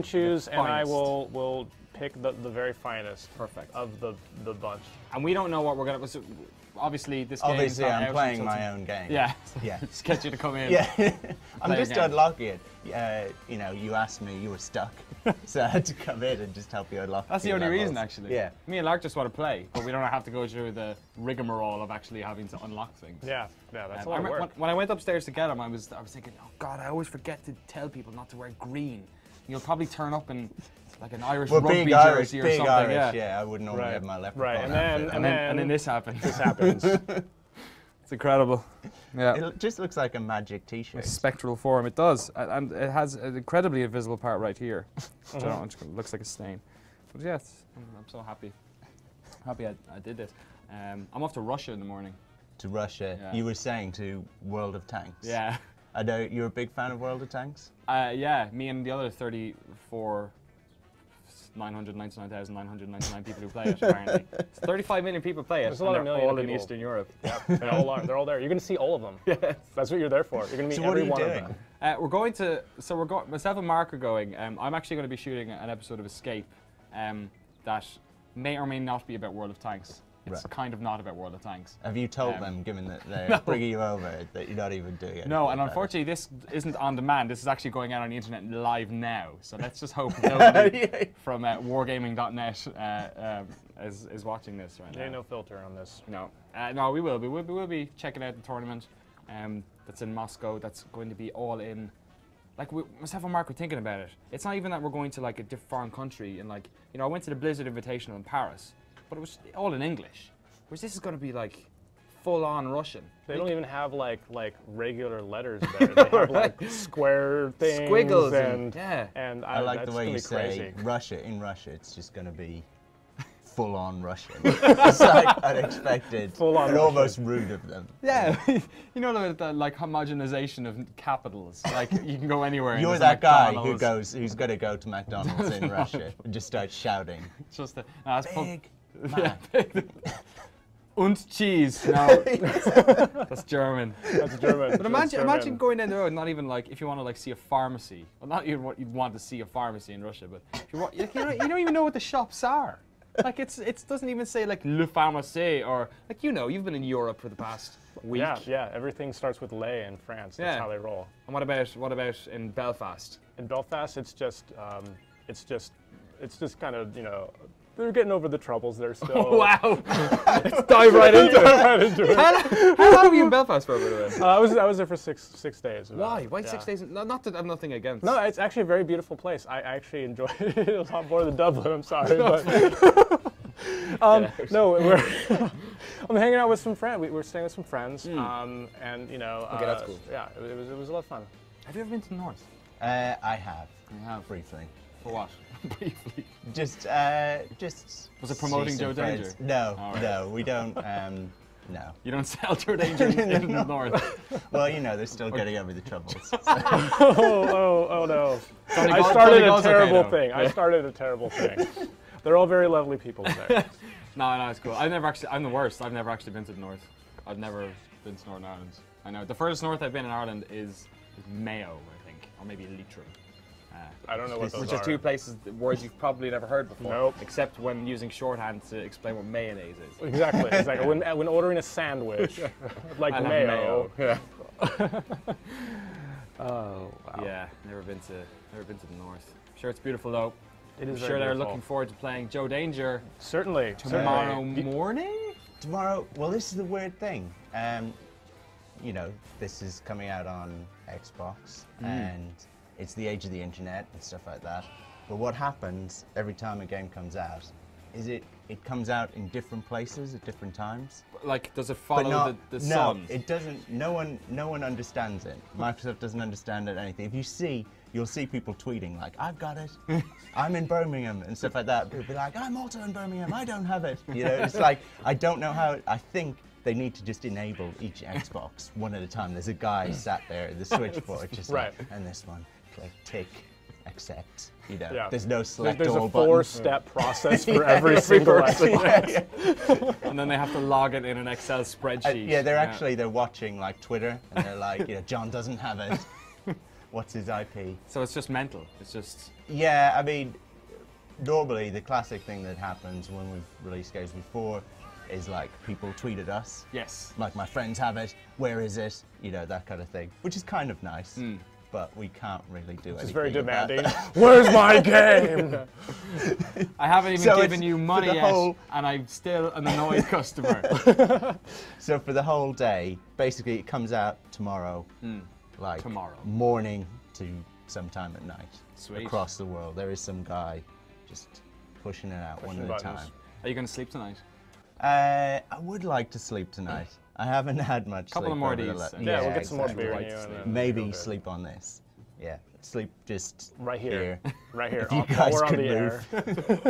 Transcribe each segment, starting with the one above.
choose, and I will pick the very finest. Perfect. Of the bunch. And we don't know what we're gonna. So obviously, this game. Obviously, I'm playing my own game. Yeah. Yeah. Just get you to come in. Yeah. I'm just unlocking it. You know, you asked me, you were stuck, so I had to come in and just help you unlock. That's the only reason, actually. Yeah. Me and Lark just want to play, but we don't have to go through the rigmarole of actually having to unlock things. Yeah, that's a lot of work. When I went upstairs to get him, I was thinking, oh God, I always forget to tell people not to wear green. You'll probably turn up in like an Irish rugby jersey or something. Irish, yeah, I wouldn't normally have my leprechaun outfit. And then this happens. This happens. It's incredible. Yeah. It just looks like a magic T-shirt. Spectral form, it does, and it has an incredibly invisible part right here. Which I don't know, looks like a stain. But yes, I'm so happy. Happy I did this. I'm off to Russia in the morning. To Russia, yeah. You were saying to World of Tanks. Yeah. I know you're a big fan of World of Tanks. Yeah, me and the other 999,999 people who play it, apparently. 35 million people play it. There's a lot of million all in people. Eastern Europe. Yep, they're all there. You're going to see all of them. Yes. That's what you're there for. You're going to meet every one of them. We're going to, myself and Mark are going. I'm actually going to be shooting an episode of Escape that may or may not be about World of Tanks. It's kind of not about World of Tanks. Have you told them, given that they're bringing you over, that you're not even doing it? No, and unfortunately this isn't on demand. This is actually going out on the internet live now. So let's just hope nobody from wargaming.net is watching this right now. There ain't no filter on this. No, no, we will. We will be checking out the tournament that's in Moscow. That's going to be all in. Like myself and Mark were thinking about it. It's not even that we're going to like a foreign country and like I went to the Blizzard Invitational in Paris. But it was all in English, whereas this is going to be like full-on Russian. They don't even have like regular letters there. They have like square things, squiggles, and I like the way you say Russia. In Russia, it's just going to be full-on Russian. It's like unexpected, full-on and almost rude of them. Yeah, you know the like homogenization of capitals. Like you can go anywhere. You're that guy who's going to go to McDonald's in Russia and just start shouting. Just big. Und cheese. No, that's German. That's German. But imagine going down the road, not even like if you want to like see a pharmacy. Well, not even what you'd want to see a pharmacy in Russia, but if you want, you don't even know what the shops are. Like it doesn't even say like Le Pharmacie or like you've been in Europe for the past week. Yeah. Everything starts with Le in France. That's how they roll. And what about in Belfast? In Belfast, it's just kind of they're getting over the troubles there still. Oh, wow! Let's dive right into it. How long were you in Belfast for, by the way? I was there for six days. Why? Why 6 days? Not that I have nothing against. No, it's actually a very beautiful place. I actually enjoyed it. It was a lot more than Dublin. I'm sorry, but no, I'm hanging out with some friends. We're staying with some friends, and okay, that's cool. Yeah, it was a lot of fun. Have you ever been to the north? I have. You have briefly. For what? Briefly. Just. Was it promoting Joe Danger? No, no, we don't. No. You don't sell Joe Danger in the north. Well, they're still getting over the troubles. So. Oh no! I started a terrible thing. I started a terrible thing. They're all very lovely people there. No, it's cool. I'm the worst. I've never actually been to the north. I've never been to Northern Ireland. I know the furthest north I've been in Ireland is Mayo, I think, or maybe Leitrim. I don't know what those Which are two words you've probably never heard before. Nope. Except when using shorthand to explain what mayonnaise is. Exactly. It's like when ordering a sandwich, like mayo. Yeah. Oh wow. Yeah, never been to the north. I'm sure it's beautiful though. It is. I'm sure they're looking forward to playing Joe Danger. Certainly. Tomorrow morning. Tomorrow. Well, this is the weird thing. This is coming out on Xbox and. It's the age of the internet and stuff like that. But what happens every time a game comes out is it comes out in different places at different times. Like, does it follow the sun? No, it doesn't. No one understands it. Microsoft doesn't understand it, anything. You'll see people tweeting like, I've got it, I'm in Birmingham and stuff like that. People be like, I'm also in Birmingham, I don't have it. It's like, I don't know how, I think they need to just enable each Xbox one at a time. There's a guy sat there at the switchboard just like, and this one. Like tick, accept. There's no select There's all a 4-step process for every single Xbox. And then they have to log it in an Excel spreadsheet. They're watching like Twitter, and they're like, John doesn't have it. what's his IP. So it's just mental. It's just. Yeah, I mean, normally the classic thing that happens when we've released games before is like people tweet at us. Yes. Like, my friends have it, where is it? You know, that kind of thing, which is kind of nice. But we can't really do anything. It's very about demanding. that. Where's my game? I haven't even So given it's you for money the yet, whole- and I'm still an annoyed customer. So for the whole day, basically it comes out tomorrow, like Tomorrow. morning to sometime at night. Sweet. Across the world. There is some guy just pushing it out Pushing one at a buttons. time. Are you going to sleep tonight? I would like to sleep tonight. I haven't had much Couple sleep. of more over of the these, la- and Yeah, we'll get some more exactly. beer in Right you. to And sleep. then Maybe you'll go sleep on this. Yeah, sleep just right here. Right here. If you While guys we're on could the move.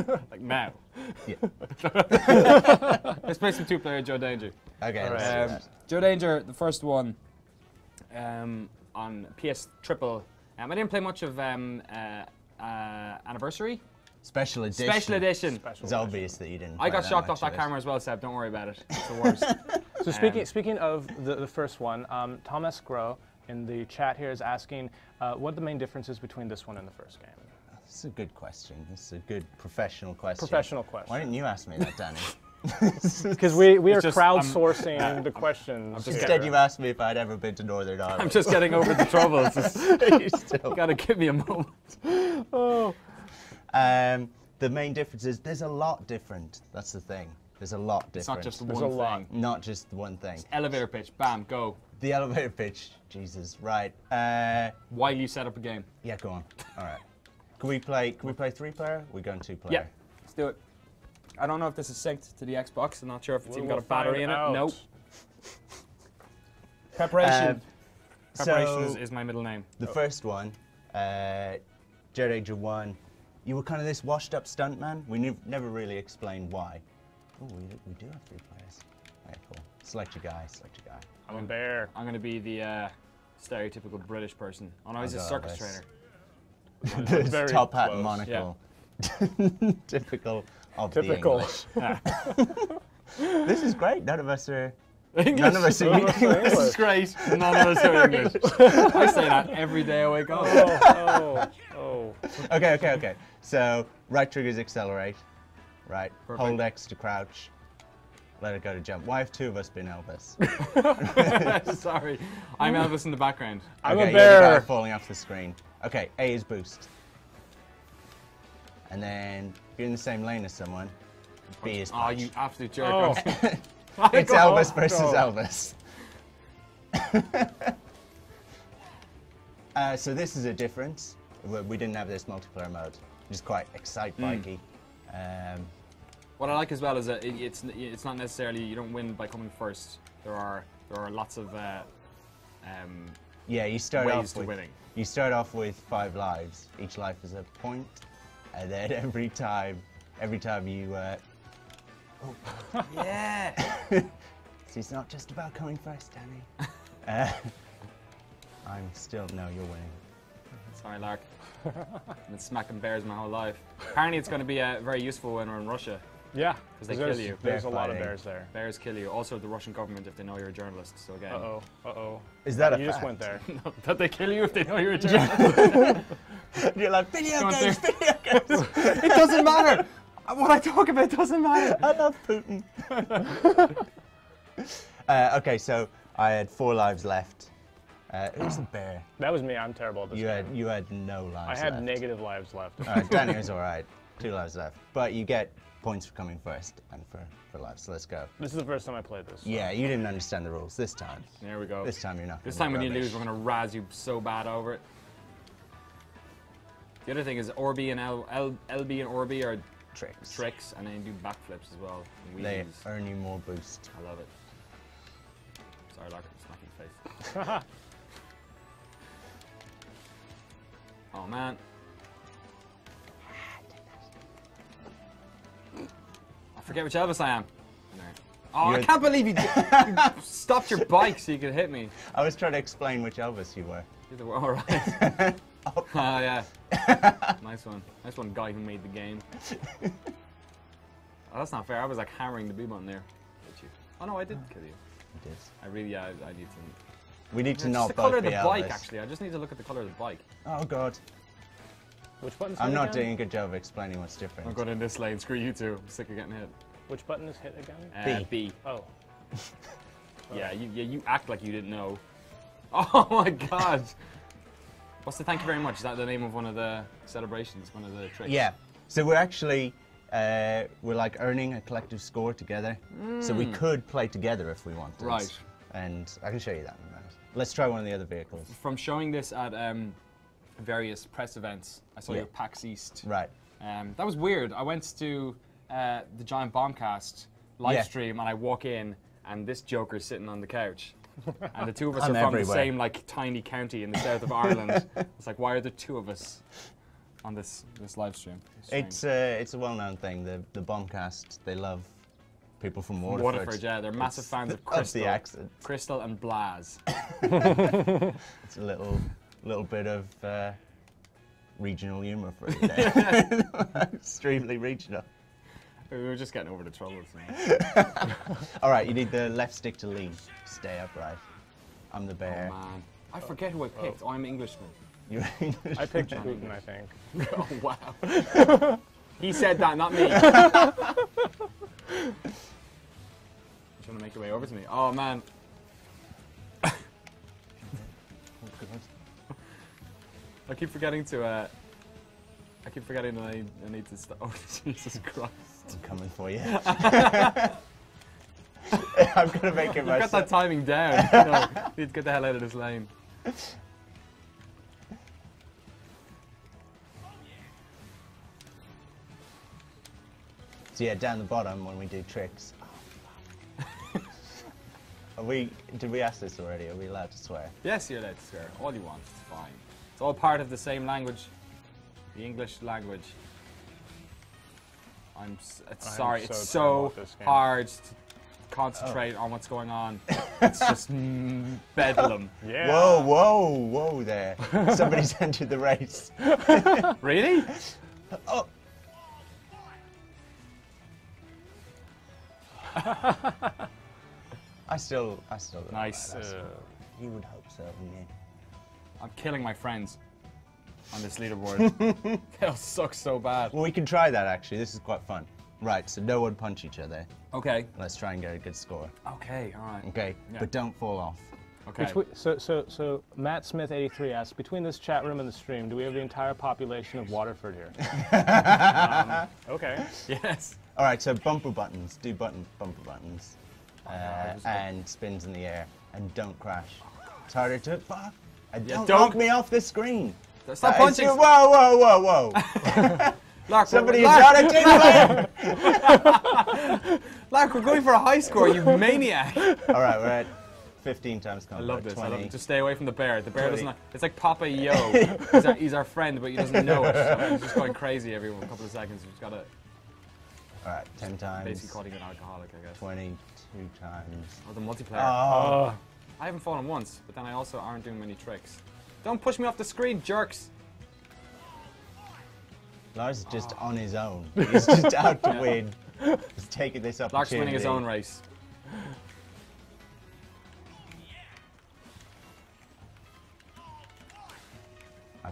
air. Like now. Yeah. Let's play some two-player Joe Danger. Okay. All let's right. do that. Joe Danger, the first one on PS Triple. I didn't play much of Anniversary. Special edition. Special edition. Special It's obvious that you didn't. I play got that shocked much off that of it. camera as well, Seb. Don't worry about it. It's the worst. So speaking of the first one, Thomas Groh in the chat here is asking what the main difference is between this one and the first game. This is a good question. This is a good professional question. Professional question. Why didn't you ask me that, Danny? Because we are just- crowdsourcing the questions. just Instead, you asked me if I'd ever been to Northern Ireland. I'm just getting over the troubles. You still- Gotta give me a moment. Oh. The main difference is there's a lot different. That's the thing. There's a lot different. It's not just There's one a lot. thing. Not just one thing. Elevator pitch. Bam. Go. The elevator pitch. Jesus. Right. While you set up a game. Yeah. Go on. All right. Can we play 3-player? We're going 2-player. Yeah. Let's do it. I don't know if this is synced to the Xbox. I'm not sure if it's even got a We'll battery in find it. out. Nope. Preparation. Preparation So is my middle name. the first one, Joe Danger 1. You were kind of this washed-up stuntman. We never really explained why. Oh, we do have 3 players. Okay, cool. Select your guy. Select your guy. I'm a bear. I'm gonna be the stereotypical British person. Oh no, he's a got circus this. trainer. This Very top hat close. and monocle. Typical of Typical. the English. This is great. None of us are English. None of us are None of us are This is great. None of us are English. I say that every day I wake up. Oh. Okay. So right triggers accelerate. Right. Perfect. Hold X to crouch. Let it go to jump. Why have 2 of us been Elvis? Sorry. I'm Elvis in the background. I'm Okay, a you're the guy bear. falling off the screen. Okay, A is boost. And then if you're in the same lane as someone, B is Oh, punch. you absolute jerk. Oh. It's Go, Elvis versus go. Elvis. So this is a difference. We didn't have this multiplayer mode, which is quite excite-bikey. What I like as well is that it's not necessarily you don't win by coming first. There are lots of Yeah, you start ways off to with winning. you start off with 5 lives. Each life is a point, and then every time you. Yeah. See, it's not just about coming first, Danny. I'm still you're winning. Sorry, Lark. I've been smacking bears my whole life. Apparently, it's going to be very useful when we're in Russia. Yeah. Because they there's- kill you. There's Bear a lot of fighting. bears there. Bears kill you. Also, the Russian government if they know you're a journalist. So again, Uh-oh. Is that a You just fact? went there. that they kill you if they know you're a journalist. You're like video Go on, games, video games. It doesn't matter. What I talk about doesn't matter. I love Putin. Okay, so I had 4 lives left. Who's the bear? That was me. I'm terrible at this game. You had no I lives had left. negative lives left. Danny was all right. 2 lives left, but you get points for coming first and for lives. So let's go. This is the first time I played this. so- Yeah, you didn't understand the rules this time. There we go. This time you're not. This gonna time be when you lose, rubbish. we're going to razz you so bad over it. The other thing is Orby and LB and Orby are tricks, and then you do backflips as well. And They wheelies. earn you more boost. I love it. Sorry, Lark, I'm smacking your face. Oh man. I forget which Elvis I am. No. Oh, I You're- can't believe you stopped your bike so you could hit me. I was trying to explain which Elvis you were. All right. Oh yeah. Nice one, guy who made the game. Oh, that's not fair. I was like hammering the B button there. Hit you. Oh no, I did kill you. You did. I need to. We need to Just not the colour both of the be bike, Elvis. actually. I just need to look at the colour of the bike. Oh god. Which button's I'm hit not again? doing a good job of explaining what's different. I'm going in this lane. Screw you two. I'm sick of getting hit. Which button is hit again? B. Oh. Yeah, you act like you didn't know. Oh my god. What's the thank you very much? Is that the name of one of the celebrations, one of the tricks? Yeah. So we're actually we're like earning a collective score together. So we could play together if we wanted. Right. And I can show you that in a minute. Let's try one of the other vehicles. From showing this at various press events, I saw Yeah. you at PAX East. Right. That was weird. I went to the Giant Bombcast live Yeah. stream and I walk in and this joker's sitting on the couch. And the two of us I'm are from everywhere. the same like tiny county in the south of Ireland. It's like, why are there two of us on this live stream? It's a well-known thing. The Bombcast, they love people from Waterford. Waterford, yeah, they're massive fans of Crystal. the accent. Crystal and Blaz. It's a little bit of regional humour for you there. Extremely regional. We were just getting over the troubles. All right, you need the left stick to lean. Stay upright. I'm the Oh bear. man, I forget who I picked. Oh, I'm Englishman. You're I picked Putin, I think. Oh wow. He said that, not me. Trying to make your way over to me. Oh man. I keep forgetting to. I keep forgetting that I need to stop. Oh Jesus Christ! I'm coming for you. I'm gonna make it You've got myself. that timing down. No, need to get the hell out of this lane. So yeah, down the bottom when we do tricks. Did we ask this already? Are we allowed to swear? Yes, you're allowed to swear. All you want. It's fine. It's all part of the same language, the English language. Sorry, so it's terrible so at this game. hard to concentrate on what's going on. It's just bedlam. Yeah. Whoa there. Somebody's entered the race. Really? Oh. I still don't know Nice. about that. You would hope so, wouldn't you? I'm killing my friends on this leaderboard. They'll suck so bad. Well, we can try that actually. This is quite fun. Right, so no one punch each other. Okay. Let's try and get a good score. Okay, alright. Okay, Yeah. but don't fall off. Okay. So Matt Smith 83 asks, between this chat room and the stream, do we have the entire population of Waterford here? Okay. Yes. All right, so bumper buttons. Do bumper buttons. God, and spins in the air. And don't crash. It's harder to... Fuck. And Yeah, don't don't- knock me off the screen. Stop That is- punching. Whoa. Lark, Somebody is Lark, on a team player. Lark, we're going for a high score, you maniac. All right, we're at 15 times I combo. love this. 20. I love it. Just stay away from the bear. The bear 20. doesn't. It's like Papa Yo. He's our friend, but he doesn't know it. So he's just going crazy every couple of seconds. We've just got to All right, 10 times. basically calling it an alcoholic, I guess. 22 times. Or the multiplayer. Oh. I haven't fallen once, but then I also aren't doing many tricks. Don't push me off the screen, jerks. Lars is just on his own. He's just out to win. He's taking this opportunity. Lark's winning his own race. I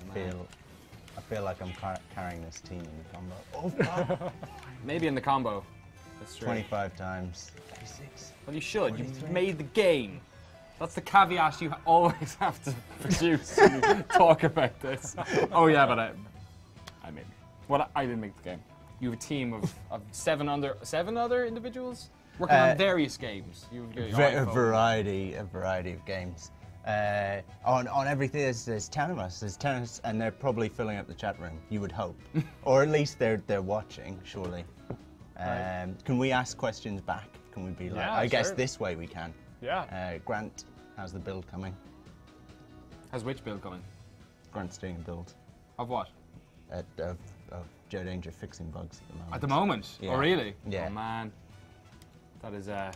feel like I'm carrying this team in the combo. Oh, fuck. Maybe in the combo. That's true. 25 times. 36. Well, you should. You 43. made the game. That's the caveat you always have to produce when you talk about this. Oh yeah, but I made. Well, I didn't make the game. You have a team of seven other individuals working on various games. A variety of games. On everything, there's 10 of us. There's 10 of us, and they're probably filling up the chat room. You would hope, or at least they're watching. Surely. Right. Can we ask questions back? Can we be like? Yeah, I guess sure. this way we can. Yeah. Grant, how's the build coming? How's which build coming? Grant's doing a build Of what? of Joe Danger fixing bugs at the moment. At the moment? Yeah. Oh really? Yeah. Oh man. That is the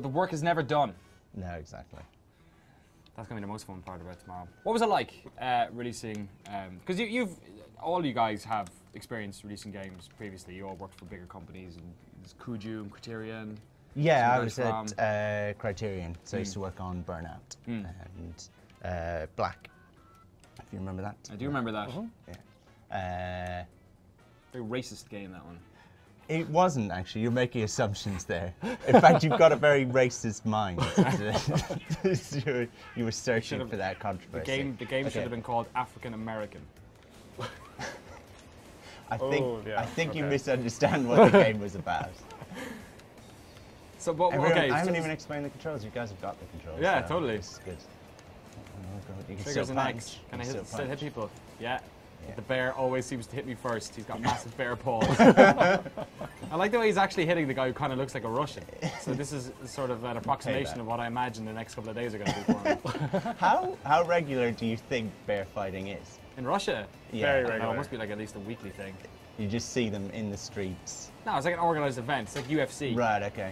work is never done. No, exactly. That's gonna be the most fun part about tomorrow. What was it like releasing? Because you've all you guys have experience releasing games previously. You all worked for bigger companies, and there's Kuju and Criterion. Yeah, I So was there's at Criterion, so I used to work on Burnout and Black, if you remember that. I do remember that. Yeah. Very racist game, that one. It wasn't actually. You're making assumptions there. In fact, you've got a very racist mind. You were searching for that controversy. The game should have been called African American. I think you okay. misunderstand what the game was about. So, but, Everyone, okay. I haven't even explained the controls. You guys have got the controls. Yeah, so totally. It's good. Oh God, you can Triggers still and punch. X. You Can I still still hit punch. people? Yeah. Yeah. The bear always seems to hit me first. He's got massive bear paws. I like the way he's actually hitting the guy who kind of looks like a Russian. So this is sort of an approximation of what I imagine the next couple of days are going to be for him. How regular do you think bear fighting is? In Russia? Yeah. Very I don't know, regular. it must be like at least a weekly thing. You just see them in the streets. No, it's like an organised event. It's like UFC. Right. Okay.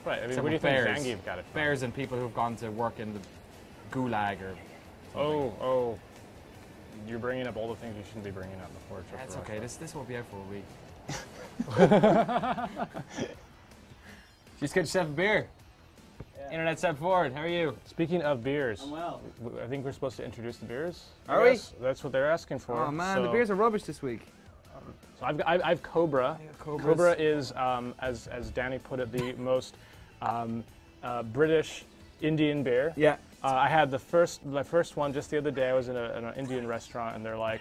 Right. I mean, Except where do you with think bears. Zangief got it from? Bears and people who've gone to work in the gulag or something. Oh. You're bringing up all the things you shouldn't be bringing up before a trip. That's to okay. Russia. This won't be out for a week. Just get yourself a beer. Yeah. Internet step forward. How are you? Speaking of beers, I'm well. I think we're supposed to introduce the beers. Are we? Yes, that's what they're asking for. Oh man, the So- beers are rubbish this week. So I've Cobra. Cobras. Cobra is, as Danny put it, the most British Indian beer. Yeah. I had my first one just the other day. I was in an Indian restaurant, and they're like,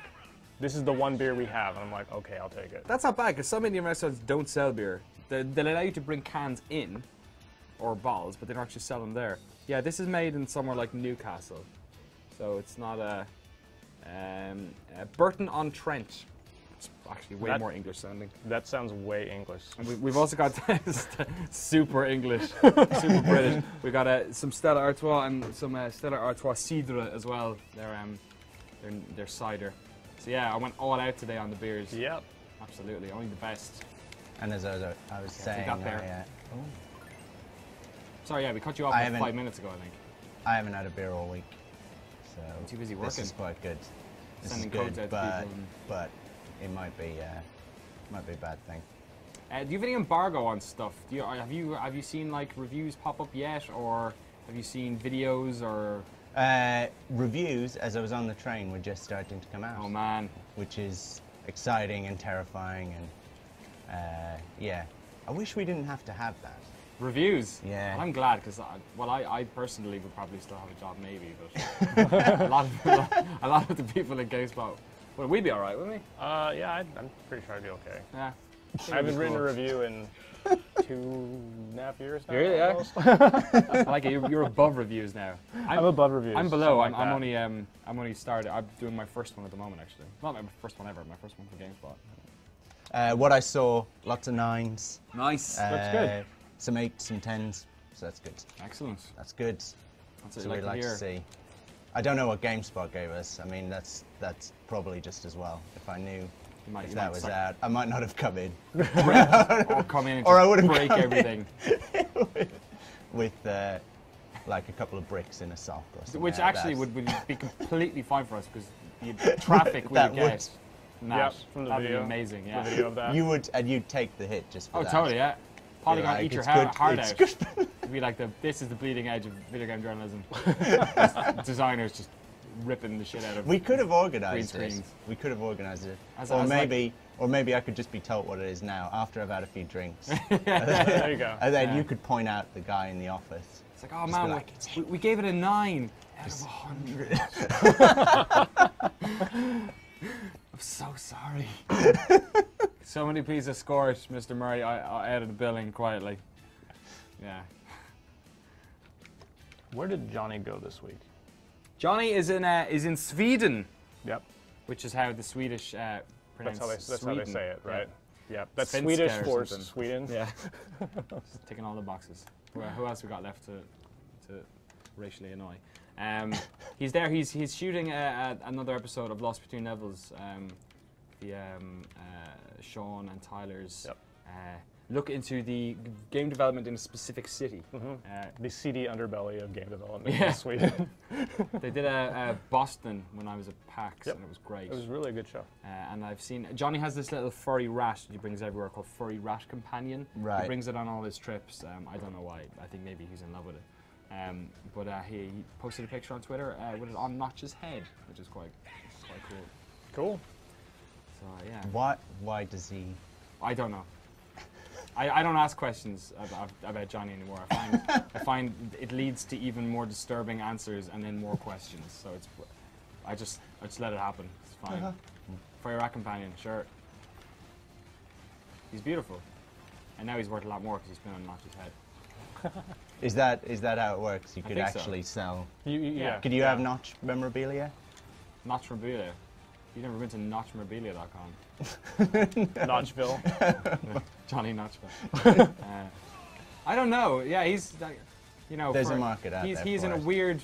"This is the one beer we have." And I'm like, "Okay, I'll take it." That's not bad because some Indian restaurants don't sell beer. They'll allow you to bring cans in or bottles, but they don't actually sell them there. Yeah, this is made in somewhere like Newcastle, so it's not a Burton-on-Trent. It's actually way more English sounding. That sounds way English. And we've also got super English, super British. We've got some Stella Artois and some Stella Artois Cidre as well. They're cider. So yeah, I went all out today on the beers. Yep. Absolutely, only the best. And as I was saying, that beer. Sorry, yeah, we cut you off I like haven't- 5 minutes ago, I think. I haven't had a beer all week, so Too busy this working. is quite good. This Sending is good, codes out to but people and- but it might be a bad thing. Do you have any embargo on stuff? Have you seen like reviews pop up yet, or have you seen videos or? Reviews, as I was on the train, were just starting to come out. Oh man, Which is exciting and terrifying, and yeah, I wish we didn't have to have that. reviews. Yeah. Well, I'm glad because I personally would probably still have a job maybe, but a lot of the people in GameSpot, well, we'd be all right, wouldn't we? Yeah, I'm pretty sure I'd be okay. Yeah. I haven't written a review in 2.5 years now. Really? Yeah. Almost. I like it. You're above reviews now. I'm above reviews. I'm below. something like that. I'm only started. I'm doing my first one at the moment, actually. Not my first one ever. My first one for GameSpot. What I saw, lots of 9s. Nice. That's good. Some 8s, some 10s, so that's good. Excellent. That's good. That's what So you we'd like like to to hear. see. I don't know what GameSpot gave us. I mean, that's probably just as well. If I knew You might, if you that might was suck- out, I might not have come in. or come in and Or I just would've break come in. everything. with like a couple of bricks in a sock or something. Which like actually that. would be completely fine for us because the traffic we That would get. Nah, Yep, from the that'd video. be amazing. Yeah. The video of that. You would, and you'd take the hit just for Oh, that. totally. Yeah. Polygon, like, eat your it's good, heart it's out. good. It'd be like this is the bleeding edge of video game journalism. Designers just ripping the shit out of. We could have organised Green it. screens. We could have organised it. As or like- maybe I could just be told what it is now after I've had a few drinks. There you go. And then Yeah. you could point out the guy in the office. It's like, oh Just be man, like, we gave it a 9 out of 100. I'm so sorry. Somebody please escort Mr. Murray out of the building quietly. Yeah. Where did Johnny go this week? Johnny is in Sweden, Yep. which is how the Swedish pronounce That's how they Sweden. say it, Yeah. right? Yep. That's Svenska Swedish or for something. Sweden. Yeah. Just ticking all the boxes. Who else we got left to racially annoy? He's there. He's shooting another episode of Lost Between Levels. Sean and Tyler's look into the game development in a specific city. The seedy underbelly of game development Yeah. in Sweden. They did a Boston when I was at PAX, Yep. and it was great. It was really a good show. And I've seen Johnny has this little furry rat that he brings everywhere called Furry Rat Companion. Right. He brings it on all his trips. I don't know why. I think maybe he's in love with it. But he posted a picture on Twitter with it on Notch's head, which is quite cool. Cool. So yeah. Why does he? I don't know. I don't ask questions about Johnny anymore. I find it leads to even more disturbing answers and then more questions. So I just let it happen. It's fine. For your rat companion, sure. He's beautiful, and now he's worth a lot more because he's been on Notch's head. Is that how it works? You could think so. actually sell. Yeah. Could you have Notch memorabilia? Notch Memorabilia. You've never been to notchmemorabilia.com. Notchville. Johnny Notchville. I don't know. Yeah, he's like, you know, There's a market out he's there he's for in a it. weird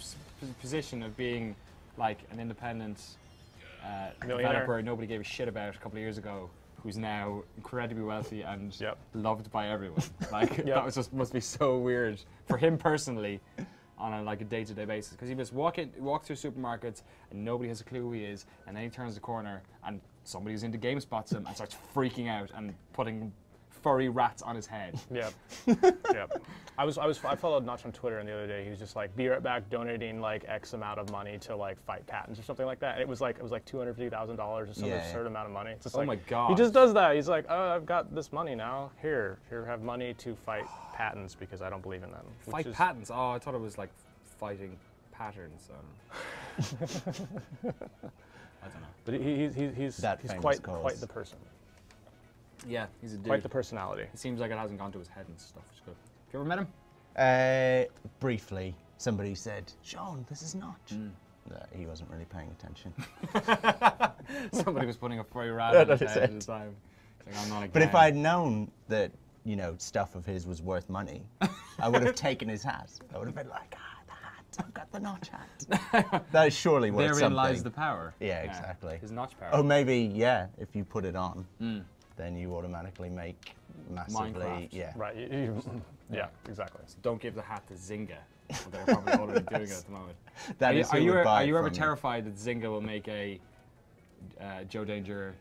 position of being like an independent Millionaire. developer nobody gave a shit about a couple of years ago, who's now incredibly wealthy and Yep. loved by everyone. Like that was just must be so weird for him personally. On a day-to-day basis, because he just walk through supermarkets and nobody has a clue who he is, and then he turns the corner and somebody's into GameSpots him and starts freaking out and putting furry rats on his head. Yep. Yep. I followed Notch on Twitter, and the other day he was just like, "Be right back, donating like X amount of money to like fight patents or something like that." And it was like $250,000 or some absurd amount of money. It's just Oh like, my God. He just does that. He's like, "Oh, I've got this money now. Here, have money to fight patents because I don't believe in them." Fight patents? Oh, I thought it was like fighting patterns. I don't know. But he's famous quite the person. Yeah, he's a dude. Quite the personality. It seems like it hasn't gone to his head and stuff, which is good. Have you ever met him? Briefly, somebody said, "Sean, this is Notch." He wasn't really paying attention. Somebody was putting a furry rat on his That is head at it. the time. It's like, I'm not a But if guy. I'd known that, you know, stuff of his was worth money, I would have taken his hat. I would have been like, the hat, I've got the Notch hat. That is surely worth Therein something. lies the power. Yeah, exactly. His Notch power. Oh, maybe, yeah, if you put it on, then you automatically make massively, Minecraft. yeah. Right. Yeah. Exactly. Don't give the hat to Zynga. They're probably already doing it at the moment. That is who would buy Are it you ever from me. terrified that Zynga will make a Joe Danger?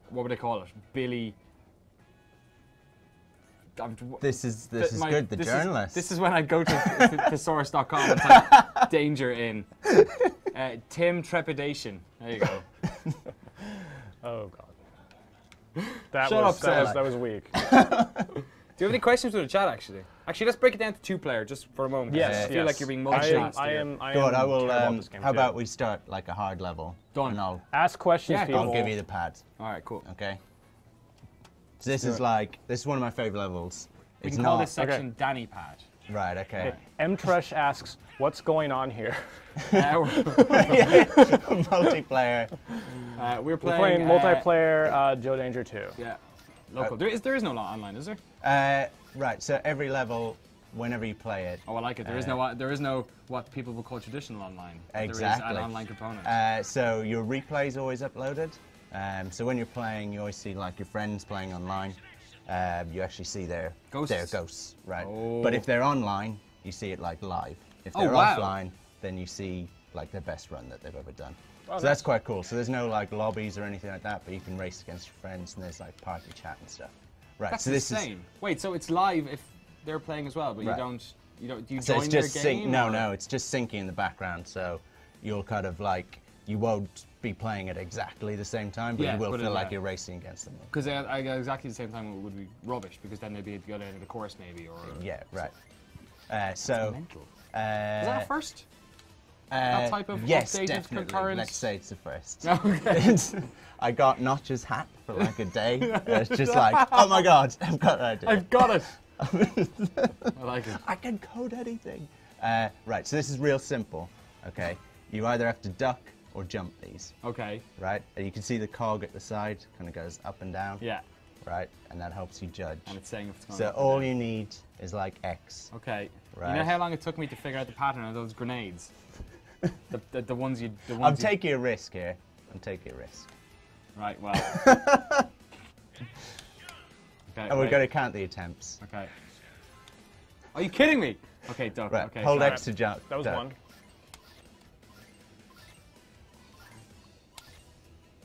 What would they call it? Billy. This is good. The journalist. This is when I go to thesaurus.com and type danger in. Tim Trepidation. There you go. Oh God. That Shut was up, Seb. that was weak. Do you have any questions for the chat, actually? Actually, let's break it down to two-player, just for a moment. Yes, I feel like you're being I multitasked. am. Go on, I will. terrible at this game How too. about we start like a hard level? Done. And I'll Ask questions, Yeah, people. I'll give you the pad. All right, cool. Okay. So this is one of my favorite levels. We It's can call not this section Danny Pad. right. Okay. M. Tresh asks, "What's going on here?" Multiplayer. We're We're playing, playing multiplayer Joe Danger 2. Yeah, local. There is no online, is there? Right. So every level, whenever you play it, Oh, I like it. There is no what people would call traditional online. But Exactly. There is an online component. so your replay is always uploaded. So when you're playing, you always see like your friends playing online. You actually see their ghosts, right? Oh. But if they're online, you see it like live. If Oh, they're wow. offline, then you see like their best run that they've ever done. Oh, So that's quite cool. So there's no like lobbies or anything like that, but you can race against your friends and there's like party chat and stuff. Right. That's so this insane. Wait, so it's live if they're playing as well, but Right. you don't. Do you So join it's their just game? No, or- no, it's just syncing in the background. So you'll kind of like you won't be playing at exactly the same time, but Yeah, you will but feel yeah. like you're racing against them. Because at exactly the same time it would be rubbish, because then they'd be at the other end of the course maybe, or... Yeah, right. So Mental. Is uh, that a first? That type of yes, updated definitely. concurrent? Let's say it's the first. Okay. I got Notch's hat for like a day. It's just like, oh my god, I've got an idea. I've got it! I like it. I can code anything. Right, so this is real simple. Okay, you either have to duck or jump these. Okay, Right, and you can see the cog at the side kind of goes up and down. yeah. Right, and that helps you judge. And it's saying if it's going So up or all down. you need is like X. Okay. You know Right. how long it took me to figure out the pattern of those grenades? the ones you... The ones I'm you- taking a risk here. I'm taking a risk. Right, well... Okay. And we're wait. going to count the attempts. Okay. Are you kidding me? Okay, duck. Right, Okay. hold sorry. X to jump. That was duck. one.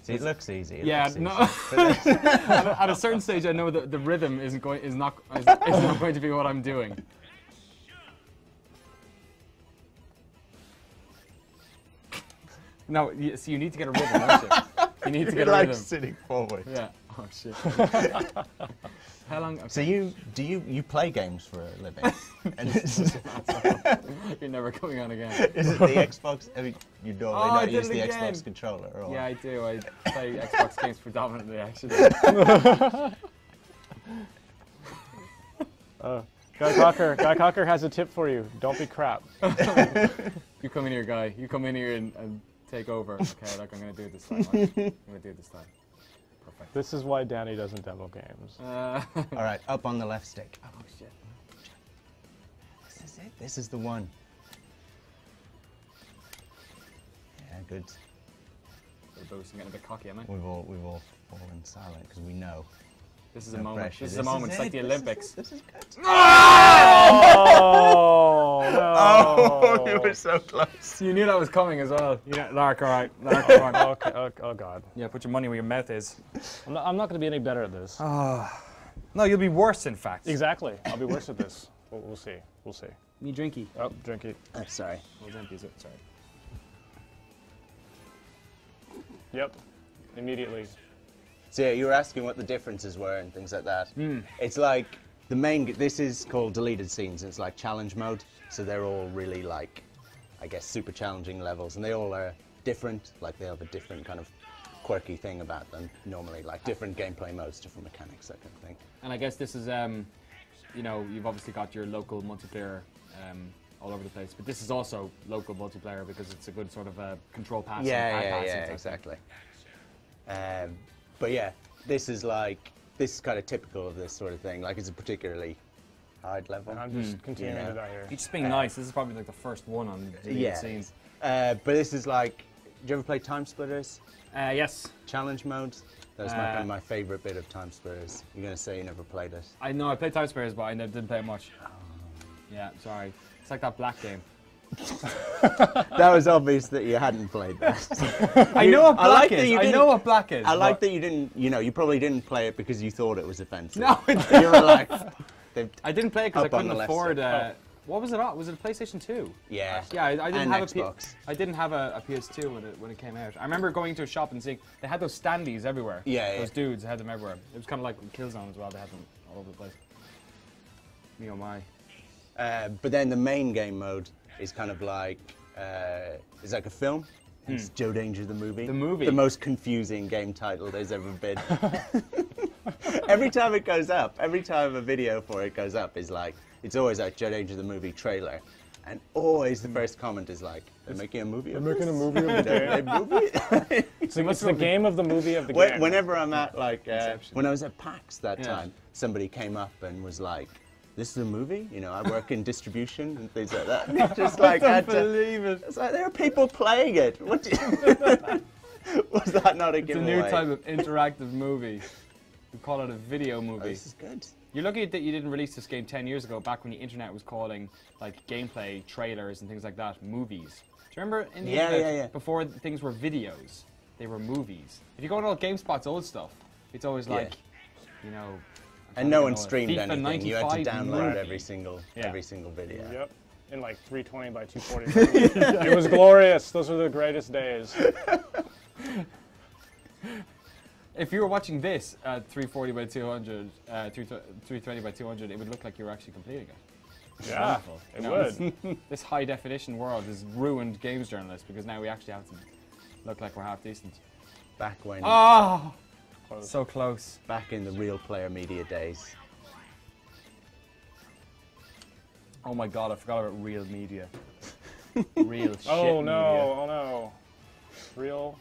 See, it looks easy. It Yeah, looks no. easy. But then- At a certain stage, I know that the rhythm is not going to be what I'm doing. No, so you need to get a rhythm, don't you? You need to get a like rhythm. sitting forward. Yeah. Oh shit. How long? Okay. So do you play games for a living? And You're never coming on again. is it the Xbox? I mean, you normally Oh, I not did use it the again. Xbox controller, or Yeah, I do. I play Xbox games predominantly, actually. Guy Cocker has a tip for you. Don't be crap. You come in here, guy. You come in here and take over. Okay, look, I'm gonna do it this time. Watch. I'm gonna do it this time. Perfect. This is why Danny doesn't demo games. All right, up on the left stick. Oh shit. This is it. This is the one. Yeah, good. We're both getting a bit cocky, am I? We've all fallen silent because we know. This is a No moment. pressure. This is a moment. It's like the Olympics. This is good. Oh no! Oh, you were so close. You knew that was coming as well. Yeah, Lark, all right. Lark, all right. Okay. Oh God. Yeah, put your money where your mouth is. I'm not going to be any better at this. No, you'll be worse, in fact. Exactly. I'll be worse at this. We'll see. We'll see. Me drinky. Oh, drink it. I'm sorry. Well, empty, is it? Sorry. Yep. Immediately. So yeah, you were asking what the differences were and things like that. It's like the main. This is called deleted scenes. It's like challenge mode. So they're all really like, I guess, super challenging levels, and they all are different. Like they have a different kind of quirky thing about them. Normally, like different gameplay modes, different mechanics, that kind of thing. And I guess this is, you know, you've obviously got your local multiplayer all over the place, but this is also local multiplayer because it's a good sort of control pass. Yeah, exactly. But yeah, this is kind of typical of this sort of thing. Like it's a particularly hard level. And I'm just continuing You know. to die here. You're just being nice. This is probably like the first one on deleted Yeah. scenes. But this is like, do you ever play Time Splitters? Yes. Challenge mode? That's kind of my favorite bit of Time Splitters. You're going to say you never played it. I know I played Time Splitters, but I didn't play it much. Yeah, sorry. It's like that black game. That was obvious that you hadn't played that. I know what I like black that is. you I didn't- know what black is. I like but- that you didn't, you probably didn't play it because you thought it was offensive. No, I You were like, they've- I didn't play it because I Up on couldn't the left afford. side. What was it on? Was it a PlayStation 2? yeah. Yeah, I didn't And have Xbox. I didn't have a PS2 when it came out. I remember going to a shop and seeing they had those standees everywhere. Yeah, Those yeah. dudes had them everywhere. It was kind of like Killzone as well. They had them all over the place. Me oh my. But then the main game mode is kind of like, it's like a film. It's Joe Danger the movie. The movie. The most confusing game title there's ever been. Every time it goes up, every time a video for it goes up, is like, it's always like Joe Danger the movie trailer. And always the first comment is like, they're making a movie of this? Making a movie of the They're game. movie? It's the game of the movie of the game. Whenever I'm at like, when I was at PAX that Yeah. time, somebody came up and was like, "This is a movie? You know, I work in distribution and things like that." Just like, I don't believe it. it's like there are people playing it. What? Was that not a It's a giveaway? new type of interactive movie. We call it a video Oh, movie. this is good. You're lucky that you didn't release this game 10 years ago, back when the internet was calling like gameplay trailers and things like that movies. Do you remember in the Yeah, internet, yeah. before things were videos, they were movies? If you go on all GameSpot's old stuff, it's always Yeah. like, you know. And no one know it. streamed FIFA anything. You had to 95 download movie. every single video. Yep. In like 320 by 240. It was glorious. Those were the greatest days. If you were watching this at 340 by 200, 320 by 200, it would look like you were actually completing it. Yeah, Wonderful. it You know, would. This high definition world has ruined games journalists because now we actually have to look like we're half decent. Back when, Oh, Close. so close. back in the real player media days. Oh my god, I forgot about real media. Real shit Oh no! media. Oh no! Real?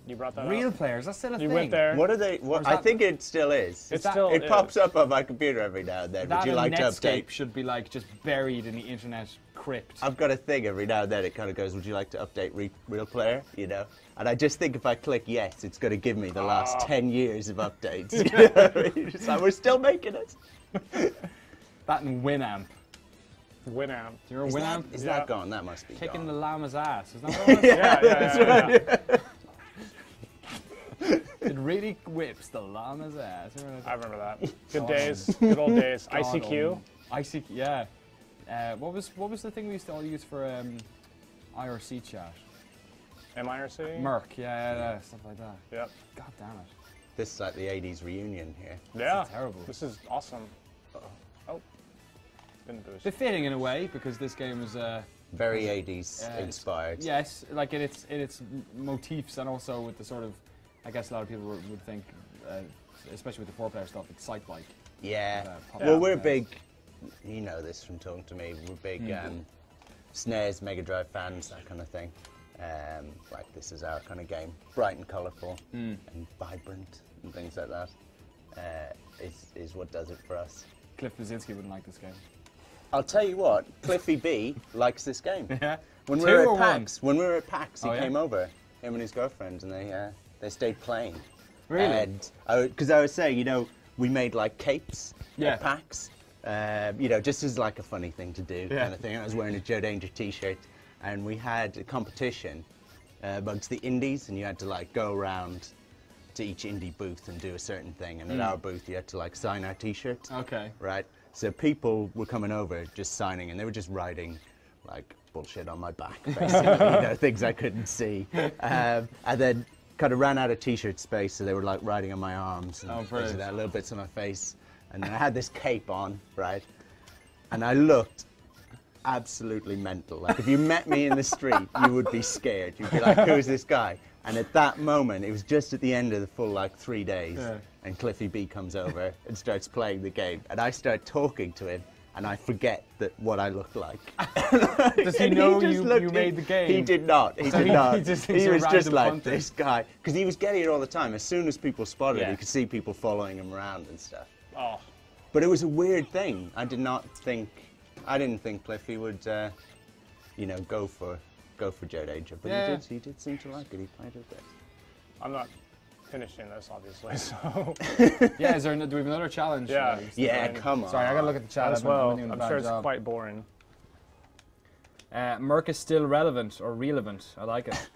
You brought that Real up? players, that's still a You thing. went there. What are they? What, is I that- think it still is. It's that- still It is. pops up on my computer every now and then. That Would you and like to Netscape update? should be like just buried in the internet crypt. I've got a thing every now and then. It kind of goes, "Would you like to update Real Player?" You know, and I just think if I click yes, it's going to give me the last 10 years of updates. You know what I mean? It's like, we're still making it. That and Winamp. Winamp. Do you remember Winamp? Is that gone? That must be Kicking gone. the llama's ass. Is that what it was? Yeah. It really whips the llama's ass. I remember that. Good days. Good old days. ICQ. ICQ, yeah. What was the thing we used to all use for IRC chat? MIRC? Merc, yeah, stuff like that. Yep. God damn it. This is like the 80s reunion here. Yeah. Terrible. This is awesome. Oh. Been a boost. Bit fitting in a way because this game is Very 80s inspired. yes, like in its motifs and also with the sort of, I guess a lot of people would think, especially with the 4-player stuff, it's psych-like. Yeah. Pop Well, out we're there. big, you know this from talking to me, we're big SNES, Mega Drive fans, that kind of thing. Like, this is our kind of game. Bright and colourful and vibrant and things like that is what does it for us. Cliff Blazinski wouldn't like this game. I'll tell you what, Cliffy B likes this game. Yeah. When we Two were or at one? PAX, he Oh, yeah? came over, him and his girlfriend, and they stayed playing. Really? And because I was saying, you know, we made like capes Yeah. at PAX, you know, just as like a funny thing to do, Yeah. kind of thing. I was wearing a Joe Danger T-shirt, and we had a competition amongst the indies, and you had to like go around to each indie booth and do a certain thing, and at our booth you had to like sign our T-shirts. Okay. Right? So people were coming over just signing, and they were just writing like bullshit on my back, basically, you know, things I couldn't see. And then kind of ran out of T-shirt space, so they were like writing on my arms and things like that, little bits on my face. And then I had this cape on, right? And I looked absolutely mental. Like if you met me in the street, you would be scared. You'd be like, "Who's this guy?" And at that moment, it was just at the end of the full like 3 days, and Cliffy B comes over and starts playing the game, and I start talking to him, and I forget what I looked like. Does he And know just you looked- made the game? He did not. He So did he- not. he just thinks He you're was a just random like punter. this guy, because he was getting it all the time. As soon as people spotted, Yeah. you could see people following him around and stuff. Oh. But it was a weird thing. I didn't think Cliffy would, you know, go for Joe Danger. But Yeah. he did seem to like it. He played it a bit. I'm not finishing this, obviously, so. Yeah, do we have another challenge? Yeah. Yeah, Fine. come on. Sorry, I gotta look at the chat As I've been well. doing a I'm bad sure it's job. quite boring. Merc is still relevant or relevant. I like it.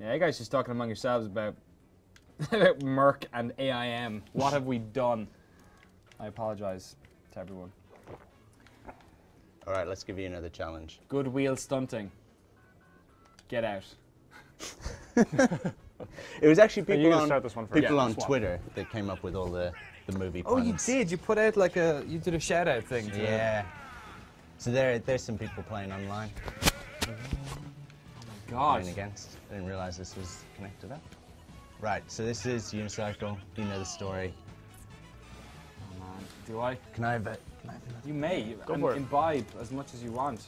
Yeah, you guys just talking among yourselves about Merc and AIM. What have we done? I apologize to everyone. All right, let's give you another challenge. Goodwill stunting. Get out. It was actually you people can on start this one first. people Yeah, on this one. Twitter that came up with all the movie Oh, you puns. did. You put out like you did a shout out thing. To Yeah. So there's some people playing online. God. Playing against. I didn't realize this was connected up. Right, so this is Unicycle. You know the story. Oh, man. Do I? Can I have it? You may. Go and for it. imbibe as much as you want.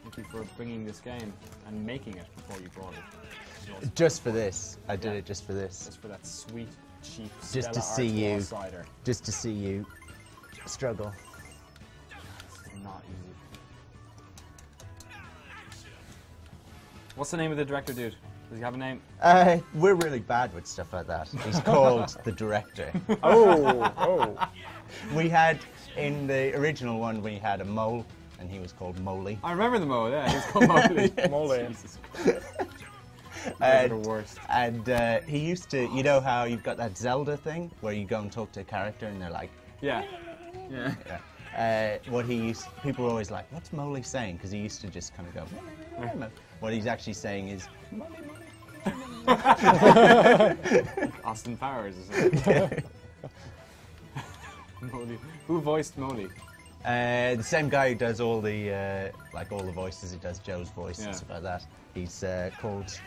Thank you for bringing this game and making it before you brought it. Just for this. I did it just for this. Just for that sweet, cheap Just to Stella see Artois you. cider. Just to see you struggle. It's not easy. What's the name of the director, dude? Does he have a name? We're really bad with stuff like that. He's called the director. Oh. We had, in the original one, we had a mole, and he was called Moley. I remember the mole, yeah. He's called Molly. Mole. They're the worst. And he used to, you know how you've got that Zelda thing, where you go and talk to a character, and they're like, Yeah. Yeah. people were always like, what's Moley saying? Because he used to just kind of go, what he's actually saying is, Austin Powers or something. Molly. Who voiced Molly? the same guy who does all the voices. He does Joe's voice Yeah. and stuff like that. He's called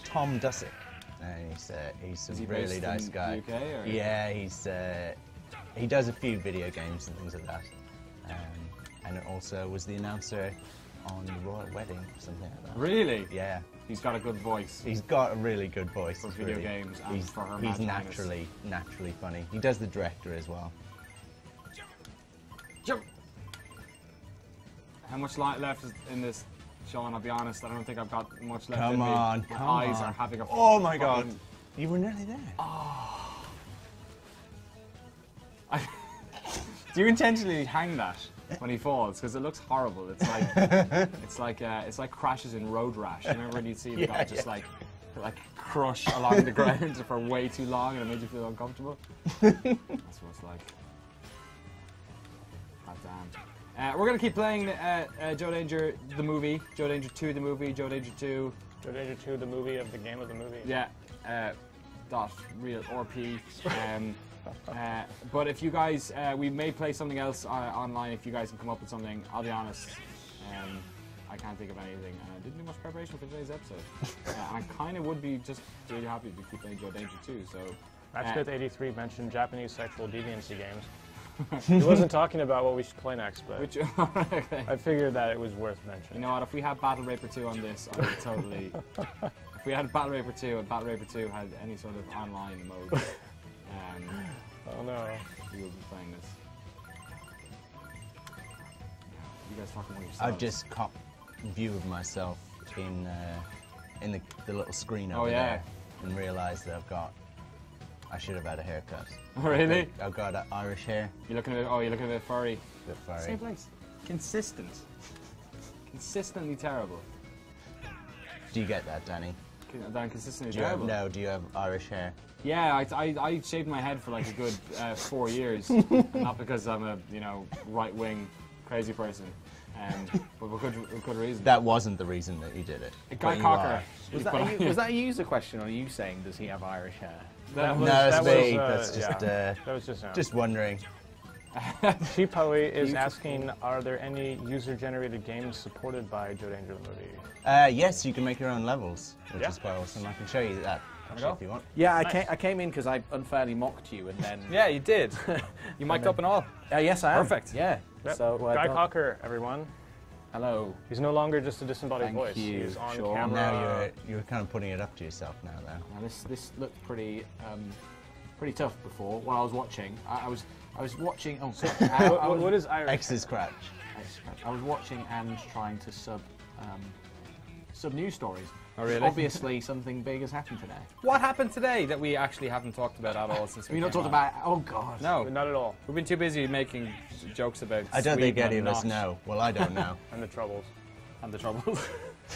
Tom Dussick. He's a Is he really based nice in guy. the UK, or? Yeah, he does a few video games and things like that. And also was the announcer on the Royal Wedding, something like that. Really? Yeah. He's got a good voice. He's got a really good voice. For It's video really- games and he's, for Her he's Mad Highness. naturally funny. He does the director as well. Jump. How much light left is in this, Sean? I'll be honest, I don't think I've got much left in me. My eyes are having a Oh my god. You were nearly there. Do you intentionally hang that when he falls? Because it looks horrible. It's like it's like crashes in Road Rash. You remember when you see the guy just like crush along the ground for way too long and it made you feel uncomfortable? That's what it's like. God damn. We're gonna keep playing Joe Danger the movie, Joe Danger 2 the movie, Joe Danger 2. Joe Danger 2 the movie of the game of the movie. Yeah. .real RP. But if you guys, we may play something else online. If you guys can come up with something, I'll be honest, I can't think of anything, and I didn't do much preparation for today's episode. And I kind of would be just really happy to keep playing Joe Danger 2. So, Matchbit83 mentioned Japanese sexual deviancy games. He wasn't talking about what we should play next, but okay. I figured that it was worth mentioning. You know what? If we had Battle Raper 2 on this, I would totally. If we had Battle Raper 2 and Battle Raper 2 had any sort of online mode. Oh no. We will be playing this. You guys talking about yourselves? I've just caught view of myself in the little screen over there and realised that I should have had a haircut. Really? I've got Irish hair. You're looking a bit furry. A bit furry. Same place. Consistent. Consistently terrible. Do you get that, Danny? Consistently Do you have, terrible. no, do you have Irish hair? Yeah, I shaved my head for like a good 4 years. Not because I'm a right-wing crazy person, but for good reason. That wasn't the reason that you did it. Guy Cocker. Was that a user question, or are you saying does he have Irish hair? That was, no, that's me. that was just wondering. Sheepoey is asking, are there any user-generated games supported by Joe Danger the movie? Yes, you can make your own levels, which is quite awesome. I can show you that actually, if you want. Yeah, Nice. I came in because I unfairly mocked you, and then Yeah, you did. You mic'd up and all. yes, I am. Perfect. Yeah. Yep. So Guy Cocker, everyone. hello. He's no longer just a disembodied Thank voice. you, He's on Sean. camera. Now you're kind of putting it up to yourself now, though. Now this looked pretty tough before. While I was watching, I was watching. Oh, What is Irish? X's crutch. I was watching and trying to sub news stories. Oh, really? Obviously, something big has happened today. What happened today that we actually haven't talked about at all since we We've not came talked on? about. Oh God. No, Not at all. we've been too busy making jokes about. I don't think Sweden any of and us Notch know. Well, I don't know. And the troubles. and the troubles.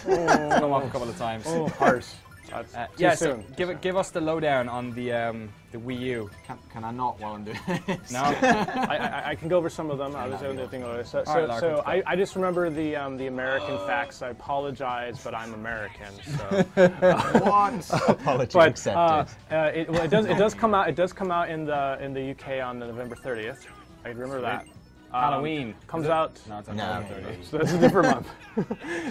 It's come up a couple of times. Oh, harsh. That's too Yeah, so soon. give us the lowdown on the Wii U. Can I not while I'm doing this? No. I can go over some of them. I was doing thing over. So, All right, Lark, let's go. I just remember the American facts. I apologize, but I'm American. So, What? Apology but accepted. it does come out. It does come out in the UK on November 30th. I remember that. Halloween. Comes out. No, it's No. October 30th. So that's a different month.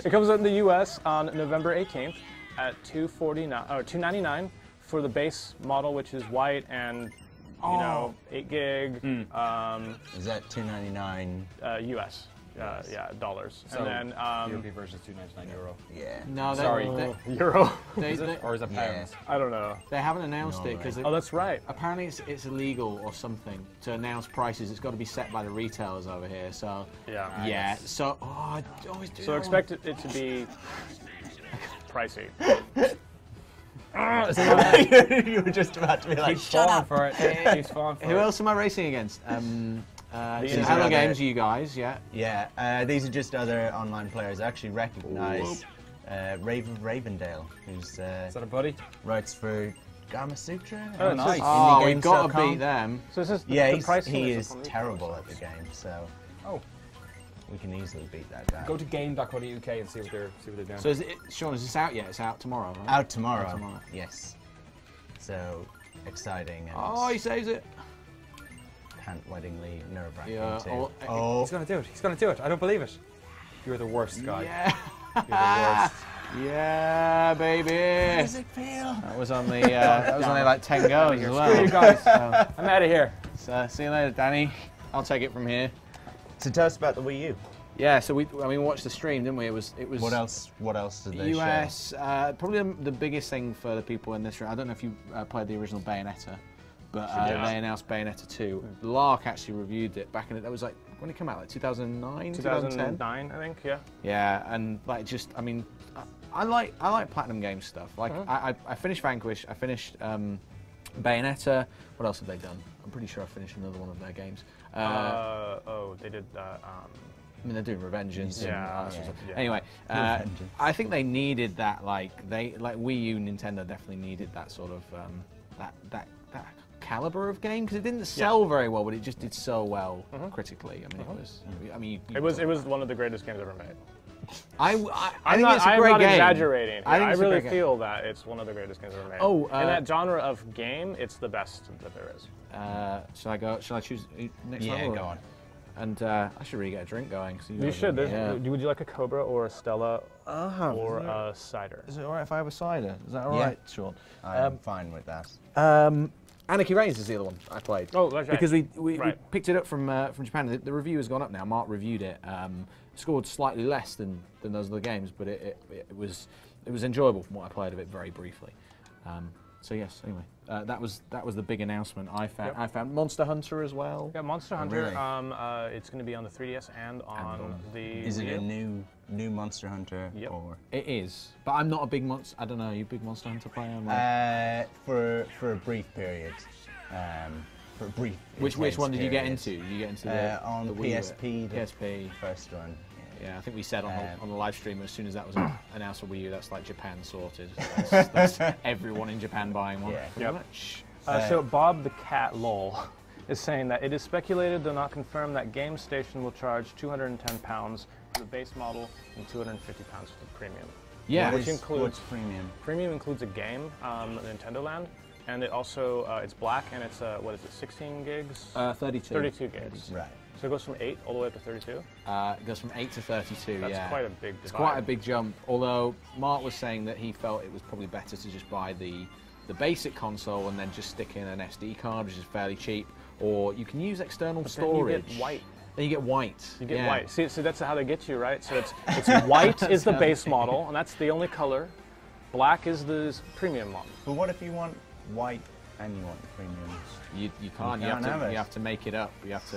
It comes out in the US on November 18th at $299 for the base model, which is white and 8 gig Is that $2.99? US. Yeah, dollars. So and then the European version is €2.99. Yeah. No, Sorry. Euro. Is it? Or is it Yeah. pounds? I don't know. they haven't announced No it because Oh, that's right. apparently it's illegal or something to announce prices. It's got to be set by the retailers over here. So Yeah. yeah. So I always do. So that expect it to be pricey. You were just about to be like, Keeps shut falling up. for it. Keeps falling for Who it. else am I racing against? So These Hello are Games, the- you guys, yeah. Yeah, these are just other online players. I actually recognise Ravendale, who's Is that a buddy? writes for Gama Sutra. Oh, nice. Oh, we've IndieGames.com. got to beat them. So this is Yeah, the pricing he is upon terrible at the game, so Oh. we can easily beat that guy. Go to game.co.uk and see what they're doing. So Sean, is this out yet? It's out tomorrow, right? Out tomorrow. Out tomorrow. Yes. So exciting and Oh, he saves it. pant-weddingly nerve-wracking Yeah. too. He's gonna do it. He's gonna do it. I don't believe it. You're the worst guy. Yeah. You're the worst. Yeah, baby. How does it feel? That was only like 10 goes as well. Screw you guys. So, I'm out of here. see you later, Danny. I'll take it from here. So tell us about the Wii U. Yeah, so we watched the stream, didn't we? It was What else? What else did they show? US. Probably the biggest thing for the people in this room. I don't know if you played the original Bayonetta, but they announced Bayonetta 2. Lark actually reviewed it back in it. That was like when it came out, like 2009, 2009, I think. Yeah. Yeah, and like just, I mean, I like Platinum Games stuff. Like I finished Vanquish, I finished Bayonetta. What else have they done? I'm pretty sure I finished another one of their games. They did. I mean, they're doing Revengeance. Yeah. Yeah. Anyway, I think they needed that. Like Wii U, Nintendo definitely needed that sort of that caliber of game, because it didn't sell very well, but it just did so well critically. I mean, it was. I mean, it was one of the greatest games ever made. I think I'm it's a great not game. exaggerating. I really game. feel that it's one of the greatest games ever made. Oh, in that genre of game, it's the best that there is. Shall I go? Shall I choose next one? Yeah, go on. And I should really get a drink going. You should. Would you like a Cobra or a Stella or a cider? Is it alright if I have a cider? Is that Yeah. alright, Sean? I'm fine with that. Anarchy Reigns is the other one I played. Oh, that's right. Because we picked it up from Japan. The review has gone up now. Mark reviewed it. Scored slightly less than those other games, but it was enjoyable from what I played of it very briefly. So yes, anyway, that was the big announcement. I found Monster Hunter as well. Yeah, Monster Hunter. Really? It's going to be on the 3DS and on the. Is it a new Monster Hunter? Yep. Or It is, but I'm not a big Monster. I don't know. Are you a big Monster Hunter player? for a brief period. For a brief. Which one did you get period. into? Did you get into the on the Wii U? PSP? PSP. First one. Yeah, I think we said on the live stream as soon as that was announced for Wii U, that's like Japan sorted. That's everyone in Japan buying one. Yeah. Pretty much. So Bob the Cat Lol is saying that it is speculated, though not confirmed, that GameStation will charge £210 for the base model and £250 for the premium. Yeah. Which includes what's premium? Premium includes a game, Nintendo Land, and it also it's black and it's 16 gigs? 32. 32 gigs. Right. So it goes from 8 all the way up to 32. It goes from 8 to 32. That's quite a big divide. It's quite a big jump. Although Mark was saying that he felt it was probably better to just buy the basic console and then just stick in an SD card, which is fairly cheap. Or you can use external storage. Then you get white. Then you get white. You get white. See, that's how they get you, right? So it's white is the base model, and that's the only color. Black is the premium model. But what if you want white and you want premium? You can't. You have to make it up. You have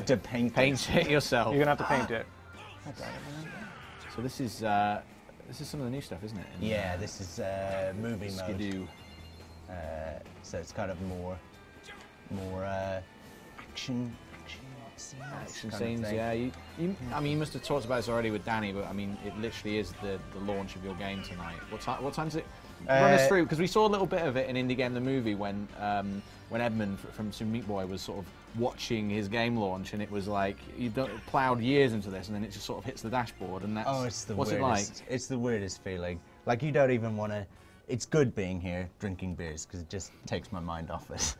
to paint it yourself. You're gonna have to paint it. So this is some of the new stuff, isn't it? Yeah, this is movie mode. Skidoo. So it's kind of more action scenes. Yeah, I mean, you must have talked about this already with Danny, but I mean, it literally is the launch of your game tonight. What time is it? Run us through, because we saw a little bit of it in Indie Game the movie when Edmund from Super Meat Boy was sort of watching his game launch, and it was like you've ploughed years into this, and then it just sort of hits the dashboard, and that's it's the what's weirdest. it like? It's the weirdest feeling. Like you don't even want to. It's good being here drinking beers because it just takes my mind off it.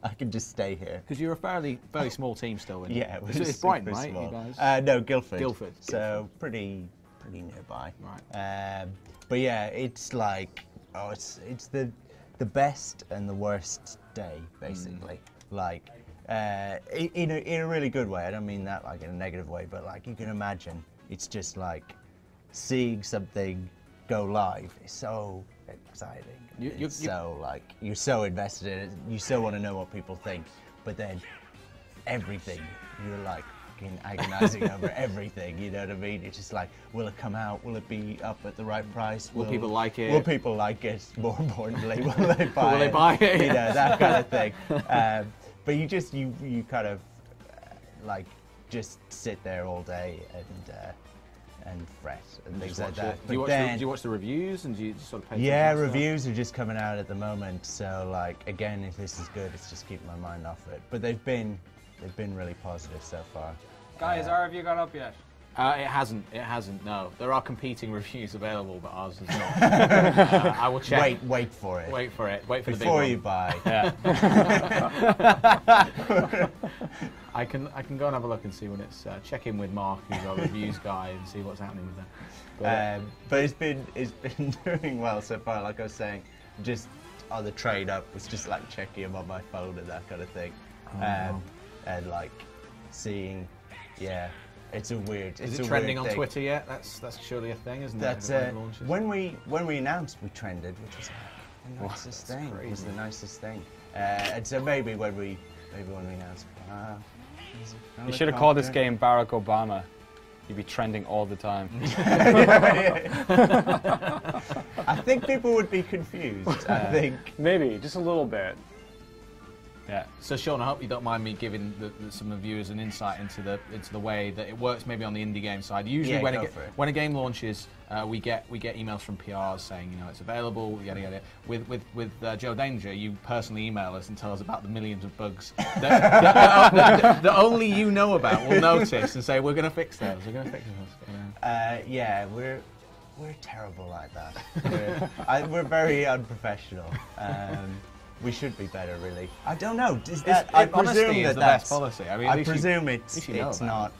I can just stay here. Because you're a fairly small team still. Yeah, it's Brighton, right? Small. You guys? No, Guildford. Guildford. So pretty nearby. Right. But yeah, it's like it's the best and the worst day basically. Like in a really good way. I don't mean that like in a negative way, but like you can imagine, it's just like seeing something go live is so exciting. You're so invested in it. You so want to know what people think, but then everything you're like fucking agonizing over everything. You know what I mean? It's just like, will it come out? Will it be up at the right price? Will people like it? Will people like it? More importantly, will they buy it? Will they buy it? You know, that kind of thing. But you kind of like just sit there all day and fret and things like that. Do you watch the reviews and do you just sort of pay Yeah, attention to reviews are just coming out at the moment. So like again, if this is good, it's just keeping my mind off it. But they've been really positive so far. Guys, our review got up yet? It hasn't, no. There are competing reviews available, but ours is not. I will check. Wait for it. Wait for the big one. Before you buy. Yeah. I can go and have a look and see when it's, check in with Mark, who's our reviews guy, and see what's happening with that. But it's been doing well so far, like I was saying, just on the trade up, it's just like checking them on my phone and that kind of thing. And like seeing, yeah. It's a weird. Is it trending on Twitter yet? That's surely a thing, isn't it? That's when we announced we trended, which was the nicest thing. It was the nicest thing. And so maybe when we announce, You should have called this game Barack Obama. You'd be trending all the time. I think people would be confused. I think Maybe, just a little bit. Yeah. So Sean, I hope you don't mind me giving some of the viewers an insight into the way that it works, maybe on the indie game side. Usually, when a game launches, we get emails from PRs saying, you know, it's available, yada yada. With Joe Danger, you personally email us and tell us about the millions of bugs that only you know about. We'll notice and say, we're going to fix those. We're going to fix those. yeah, we're terrible like that. We're very unprofessional. We should be better, really. I don't know. I presume is the best policy. I mean, I presume it's not.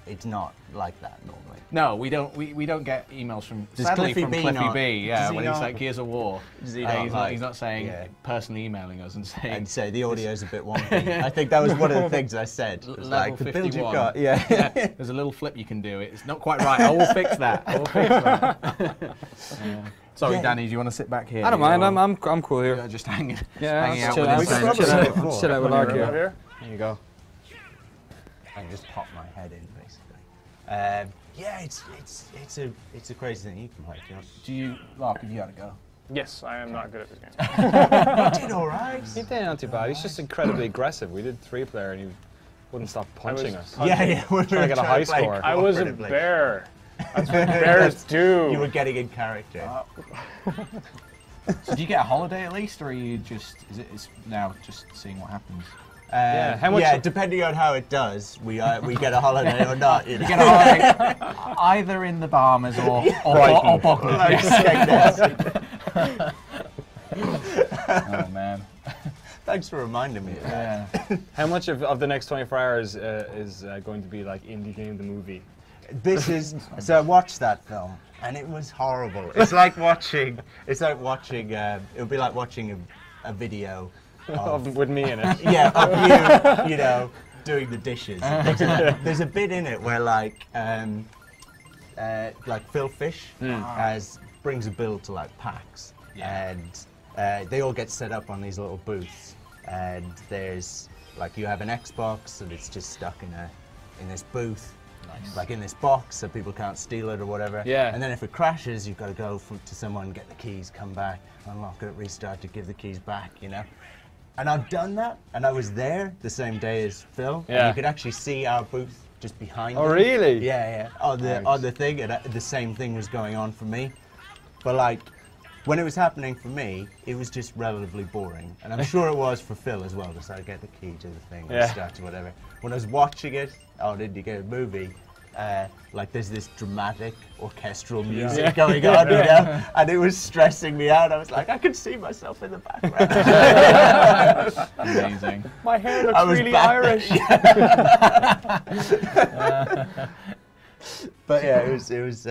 It's not like that normally. No, we don't. We don't get emails from Cliffy from B Cliffy not? B. Yeah, Does he when he's not? like Gears of War. Does he He's not saying personally emailing us and saying. I'd say the audio's a bit wonky. I think that was one of the things I said. It was like the build you've got. Yeah. There's a little flip you can do. It's not quite right. I will fix that. I will fix that. Sorry, Danny. Do you want to sit back here? I don't mind. I'm cool here. You're just hanging. Yeah, hanging out chill with out. his friends. Chill out with Lark here. Here? There you go. I can just pop my head in, basically. Yeah, it's a crazy thing. You can play. Do you, Lark? Have you had a go? Yes, I am not good at this game. You did all right. He did not too bad. He's just incredibly aggressive. We did 3-player and he wouldn't stop punching us. Yeah. We're Trying to get a high score. I was a bear. That's what bears do. You were getting in character. So do you get a holiday at least, or are you just? Is now just seeing what happens? Yeah, how much? Yeah, depending on how it does, we get a holiday or not. You know? You get a holiday either in the Bahamas or Bogner. Oh man. Thanks for reminding me of that. Yeah. How much of the next 24 hours is going to be like Indie Game the movie? This is so. I watched that film and it was horrible. It's like watching. It would be like watching a video With me in it. Yeah, of you know, doing the dishes. There's a bit in it where like Phil Fish brings a bill to like PAX, and they all get set up on these little booths, and there's like you have an Xbox and it's just stuck in this booth. Nice. Like in this box, so people can't steal it or whatever. Yeah. And then if it crashes, you've got to go to someone, get the keys, come back, unlock it, restart to give the keys back, you know. And I've done that, and I was there the same day as Phil. Yeah. And you could actually see our booth just behind. Oh, him. really? Yeah. On the thing, and the same thing was going on for me. But like, when it was happening for me, it was just relatively boring, and I'm sure it was for Phil as well. Just get the key to the thing, restart to whatever. When I was watching it on Indie Game Movie, like there's this dramatic orchestral music going on, you know, and it was stressing me out. I was like, I could see myself in the background. Amazing. My hair looks really Irish. But yeah, it was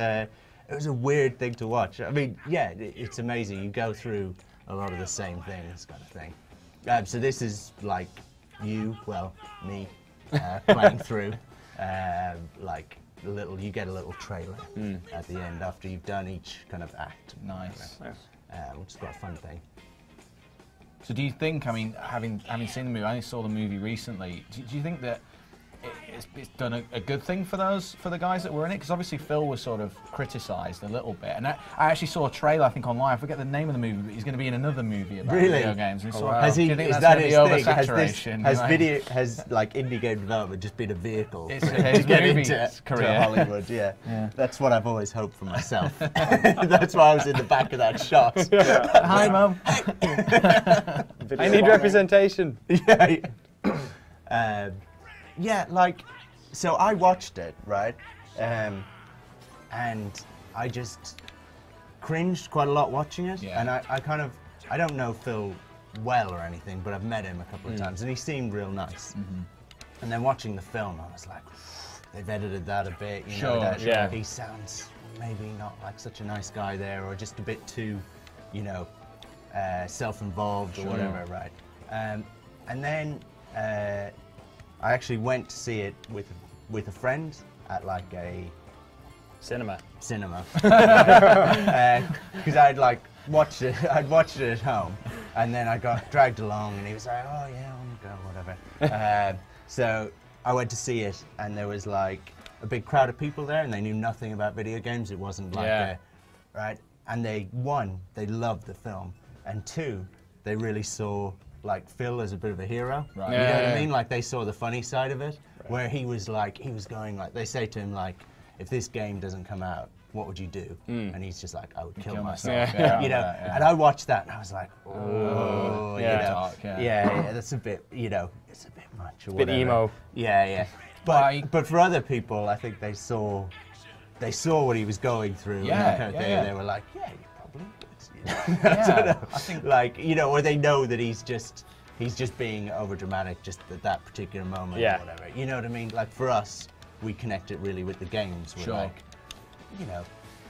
a weird thing to watch. I mean, yeah, it's amazing. You go through a lot of the same things, kind of thing. So this is like me, playing through. You get a little trailer at the end after you've done each kind of act. Nice. Which is quite a fun thing. So do you think, I mean, having seen the movie, I only saw the movie recently, do you think that it's done a good thing for the guys that were in it? Because obviously Phil was sort of criticised a little bit, and I actually saw a trailer, I think online, I forget the name of the movie, but he's going to be in another movie about video games. And Has he? do you think Is that's that going to his be thing? oversaturation? Has like indie game development just been a vehicle It's to his get movie into career. Hollywood? Yeah. That's what I've always hoped for myself. That's why I was in the back of that shot. Hi, Mum. I need representation. Yeah, like, so I watched it, right? And I just cringed quite a lot watching it. Yeah. And I don't know Phil well or anything, but I've met him a couple of times, and he seemed real nice. And then watching the film, I was like, they've edited that a bit, you know, that he sounds maybe not like such a nice guy there, or just a bit too, you know, self-involved or whatever, right? And then I actually went to see it with a friend at like a Cinema. Because I'd watched it at home, and then I got dragged along, and he was like, "Oh yeah, I want to go, whatever." So I went to see it, and there was like a big crowd of people there, and they knew nothing about video games. It wasn't like right? And they loved the film, and 2, they really saw like Phil as a bit of a hero. Right. You know what I mean? Like they saw the funny side of it, where he was going like, they say to him like, if this game doesn't come out, what would you do? And he's just like, I would kill myself. Yeah. You know, and I watched that and I was like, oh, you know, dark, yeah, that's a bit, you know, it's a bit much or Bit whatever. emo. Yeah. But for other people, I think they saw what he was going through. And they were like, yeah, you probably would. You know? I don't know. I think like, you know, or they know that he's just being overdramatic just at that particular moment or whatever. You know what I mean? Like for us, we connect it really with the games. We're like, you know,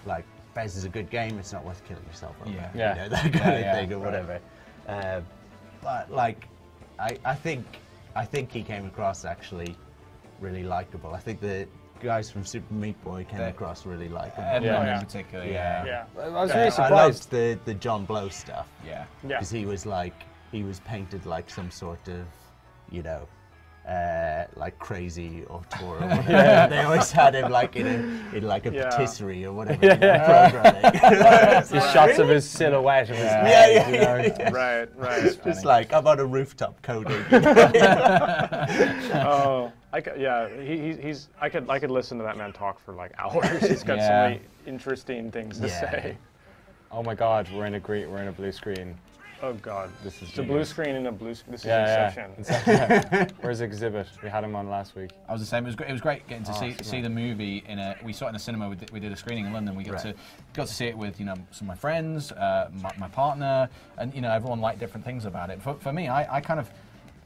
like Fez is a good game. It's not worth killing yourself over. You know, that kind of thing or whatever. But like, I think he came across actually really likable. I think the guys from Super Meat Boy came across really likable. Everyone in particular, I was I really surprised. loved the John Blow stuff. Yeah. Because he was painted like some sort of, you know, like crazy auteur or whatever. They always had him like in like a patisserie or whatever. Programming. Just shots of his silhouette. Of his Right. Right. Just like I'm on a rooftop coding. Oh, I could listen to that man talk for like hours. He's got so many interesting things to say. Oh my God, we're in a blue screen. Oh God, This is it's a blue screen and a blue. This is Inception. Where's Exhibit? We had him on last week. I was the same. It was great getting to see the movie we saw it in a cinema. We did a screening in London. We got to see it with some of my friends, my partner, and everyone liked different things about it. For me, I kind of.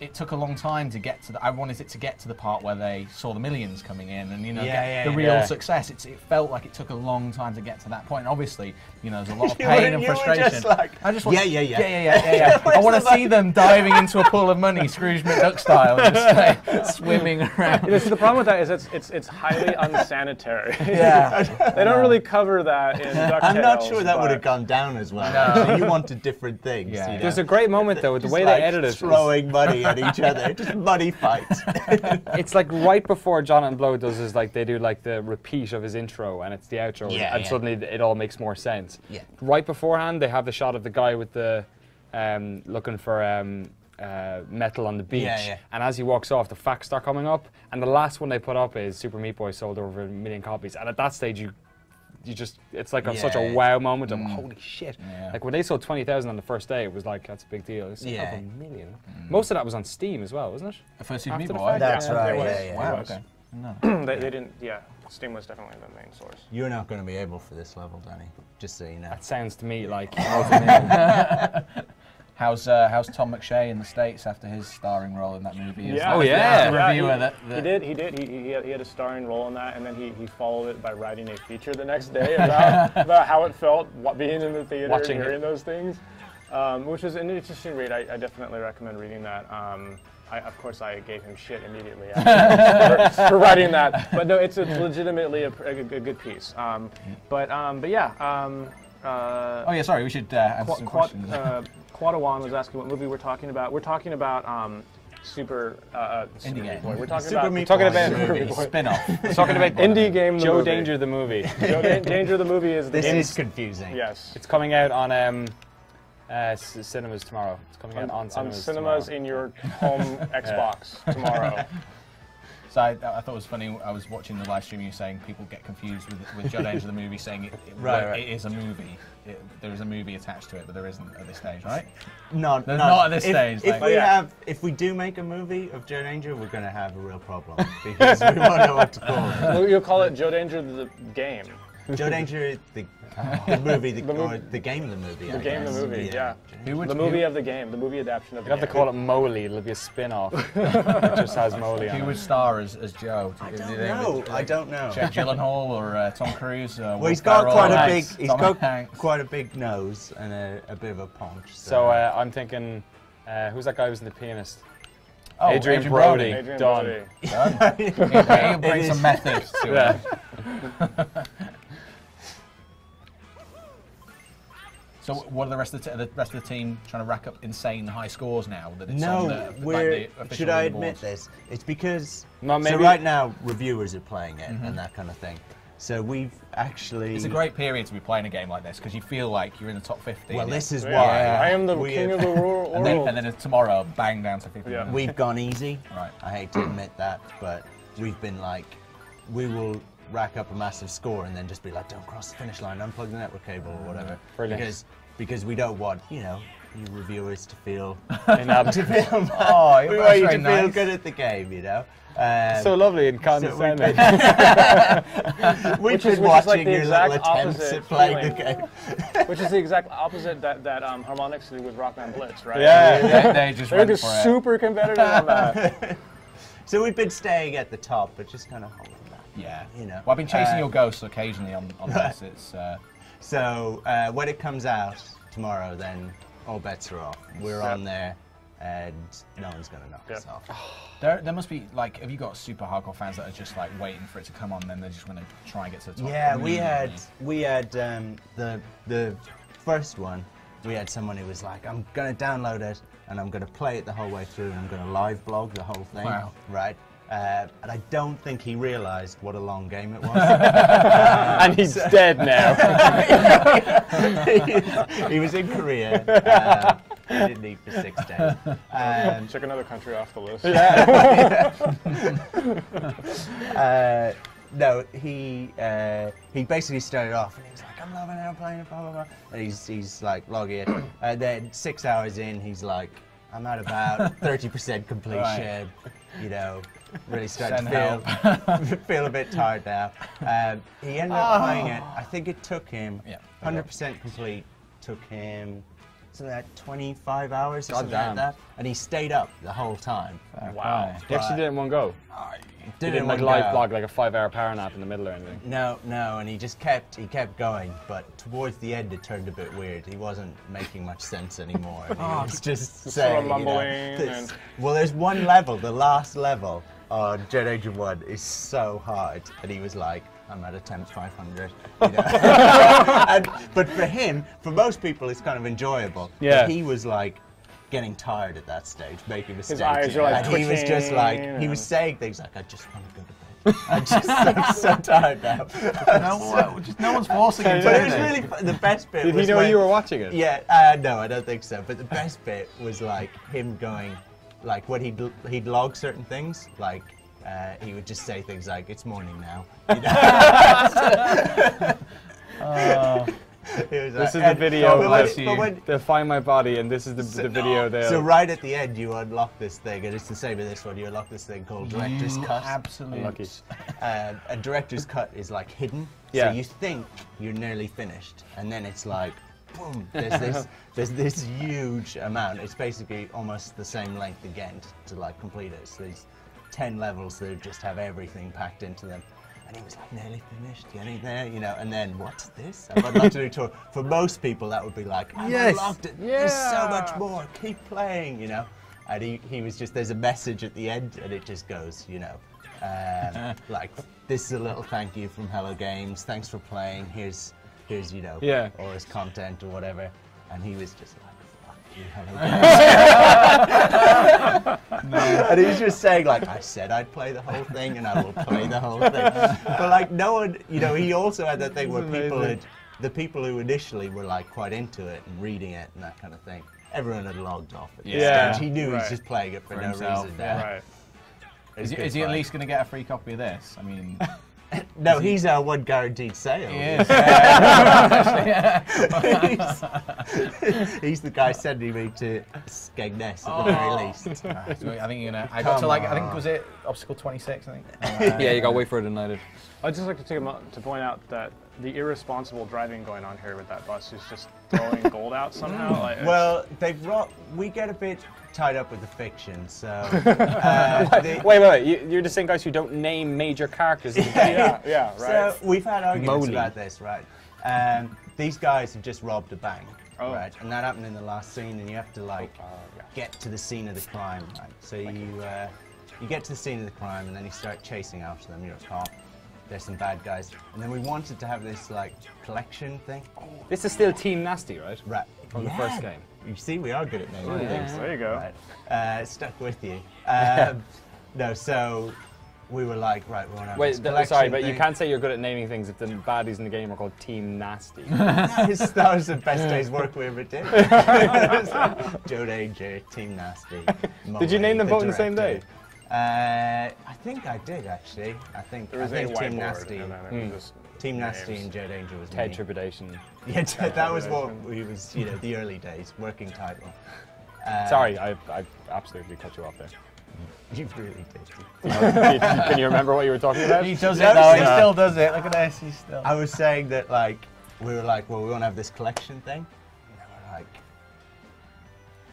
It took a long time to get to I wanted it to get to the part where they saw the millions coming in and get the real success. It felt like it took a long time to get to that point. And obviously, there's a lot of pain and frustration. Just like, I just want, yeah. I want to see them diving into a pool of money, Scrooge McDuck style, and just like, swimming around. The problem with that is it's highly unsanitary. Yeah, they don't really cover that in DuckTales. I'm not sure that would have gone down as well. No. So you wanted different things. Yeah. You know? There's a great moment though with the way like they edited it. Throwing money at each other, just money fights. It's like right before Jonathan Blow does his they do like the repeat of his intro and it's the outro and suddenly it all makes more sense. Yeah. Right beforehand they have the shot of the guy with the looking for metal on the beach and as he walks off the facts start coming up and the last one they put up is Super Meat Boy sold over 1 million copies and at that stage you just it's like such a wow moment of holy shit. Like when they sold 20,000 on the first day, it was like that's a big deal. It's over 1 million. Most of that was on Steam as well, wasn't it? For Super Meat After the Boy. fact? That's right. It Yeah. Wow. was. Okay. No. They didn't. Yeah, Steam was definitely the main source. You're not going to be able for this level, Danny. Just so you know. That sounds to me like How's Tom McShay in the States after his starring role in that movie? Yeah. Oh, yeah. The reviewer He did. He had a starring role in that, and then he followed it by writing a feature the next day about how it felt being in the theater and hearing those things, which was an interesting read. I definitely recommend reading that. Of course, I gave him shit immediately after for writing that, but no, it's legitimately a good piece. But yeah. oh yeah, sorry. We should answer some questions. Quadawan was asking what movie we're talking about. We're talking about Super Indie Game. Boy. We're talking Super about Meat talking Boy. about Movie. Spin-off. we're talking about Indie Game. The Joe movie. Danger the movie. Joe Danger the movie is the This game. is confusing. Yes. It's coming out on cinemas tomorrow. It's coming out on cinemas in your home Xbox tomorrow. So I thought it was funny. I was watching the live stream. You saying people get confused with Joe Danger the movie, saying it is a movie. There is a movie attached to it, but there isn't at this stage, right? Not at this stage. If we do make a movie of Joe Danger, we're going to have a real problem because we won't know what to call it. You'll call it Joe Danger the game. Joe Danger, the movie, the game, the movie. The game, the movie. Yeah. The movie of the game, the movie adaptation of the You have game. to call it Moley. It'll be a spin-off. It just has Moley on Who it. would star as Joe? I don't know. Jake Gyllenhaal or Tom Cruise? Well, he's got quite a big nose and a bit of a paunch. So I'm thinking, who's that guy who was in The Pianist? Oh, Adrian Brody. Adrian Done. Brody. He'll bring some method to it. So what are the rest of the team trying to rack up insane high scores now? That it's No, on the, we're. like the official Should I leaderboards? admit this? It's because No, so maybe- right now reviewers are playing it and that kind of thing. So we've actually. It's a great period to be playing a game like this because you feel like you're in the top 50. Well, this is Yeah, why I am the we king have- of the world. and then tomorrow, bang down to 50. Yeah. We've gone easy. Right. I hate to admit that, but we've been like, we will rack up a massive score and then just be like, don't cross the finish line, unplug the network cable or whatever. Brilliant. Because we don't want, you reviewers to feel Oh, we that's want you very to feel nice. good at the game, So lovely and we've condescending. We've Which is been like watching the your exact little attempts opposite at playing the feeling. game. Which is the exact opposite that Harmonix did with Rock Band Blitz, right? Yeah. they just They're went just for it. super competitive on that. So we've been staying at the top, but just kind of holding back. Yeah. Well, Well, I've been chasing your ghosts occasionally on this. It's So when it comes out tomorrow, then all bets are off. We're on there, and no one's going to knock us off. there must be like, have you got super hardcore fans that are just like waiting for it to come on, and then they just want to try and get to the top? Yeah, we immediately? had the first one. We had someone who was like, I'm going to download it, and I'm going to play it the whole way through, and I'm going to live blog the whole thing. Wow. Right? And I don't think he realised what a long game it was. And he's dead now. He was in Korea. He didn't eat for 6 days. Check another country off the list. No, he basically started off and he was like, I'm loving it, I'm playing it, blah, blah, blah. And he's like logging it. And then 6 hours in, he's like, I'm at about 30% completion, really starting to feel a bit tired now. He ended up playing it, I think it took him, 100% complete, took him something like 25 hours or something like that. And he stayed up the whole time. Wow. He actually did it in one go. He didn't like live blog like a 5-hour power nap in the middle or anything. No, and he kept going, but towards the end it turned a bit weird. He wasn't making much sense anymore. He was just saying, mumbling this- well, there's one level, the last level on Jet Engine 1 is so hard, and he was like, I'm at attempt 500. But for him, for most people, it's kind of enjoyable. Yeah. But he was like getting tired at that stage, making mistakes. eyes are, like, and he was just like, he twitching was saying things like, I just want to go to bed. I'm just so tired now. No one's forcing him to But do it was this. really fun. The best bit Did was he know when- you were watching it? Yeah, no, I don't think so. But the best bit was like him going, like when he'd log certain things, like he would just say things like, "It's morning now." This is the video. They'll find my body, and this is the video there. So right at the end, you unlock this thing, and it's the same with this one. You unlock this thing called Director's Cut. Absolutely. Lucky. A Director's Cut is like hidden, Yeah. so you think you're nearly finished, and then it's like, boom, there's this huge amount. It's basically almost the same length again to like complete it. So there's 10 levels that just have everything packed into them. And he was like, nearly finished, getting there, and then, what's this? I've unlocked a new tour. For most people, that would be like, I've unlocked it, there's so much more, keep playing, And he was just, there's a message at the end, and it just goes, like, this is a little thank you from Hello Games, thanks for playing, here's all his content or whatever. And he was just like, fuck you, Hello Games. And he was just saying, like, I said I'd play the whole thing, and I will play the whole thing. But like, no one, he also had that thing where the people who initially were like quite into it and reading it and that kind of thing, everyone had logged off at this stage. He knew he was just playing it for no himself, reason. Right. Is he at least going to get a free copy of this? I mean, No, he's our one guaranteed sale. he is. He's the guy sending me to Skegness at the very least. I think you're gonna. I got to like. I think was it obstacle 26. I think. Yeah, you got to wait for it united. I'd just like to take a moment to point out that the irresponsible driving going on here with that bus is just throwing gold out somehow. Like, Well, we get a bit tied up with the fiction, so. Wait. You're the same guys who don't name major characters. yeah, right. So we've had arguments Moly. about this, right? These guys have just robbed a bank, right? And that happened in the last scene, and you have to like get to the scene of the crime, right? So you get to the scene of the crime, and then you start chasing after them. You're a cop, there's some bad guys. And then we wanted to have this like collection thing. This is still Team Nasty, right? Right. From the first game. You see, we are good at naming things. There you go. Right. Stuck with you. No, so we were like, right, we want to have this collection sorry, but you thing. can't say you're good at naming things if the baddies in the game are called Team Nasty. That was the best day's work we ever did. Joe Danger, Team Nasty. Did you name them both on the same day? I think I did actually. I think There was a Team whiteboard, Nasty. and then it was just Team Nasty names. and Joe Danger was Ted me. Tribulation. Yeah, that was what we was, the early days, working title. Sorry, I absolutely cut you off there. You really did. Can you remember what you were talking about? He does it though. He still does it. Look at this. He's still. I was saying that we were like, well, we want to have this collection thing. And then we're like,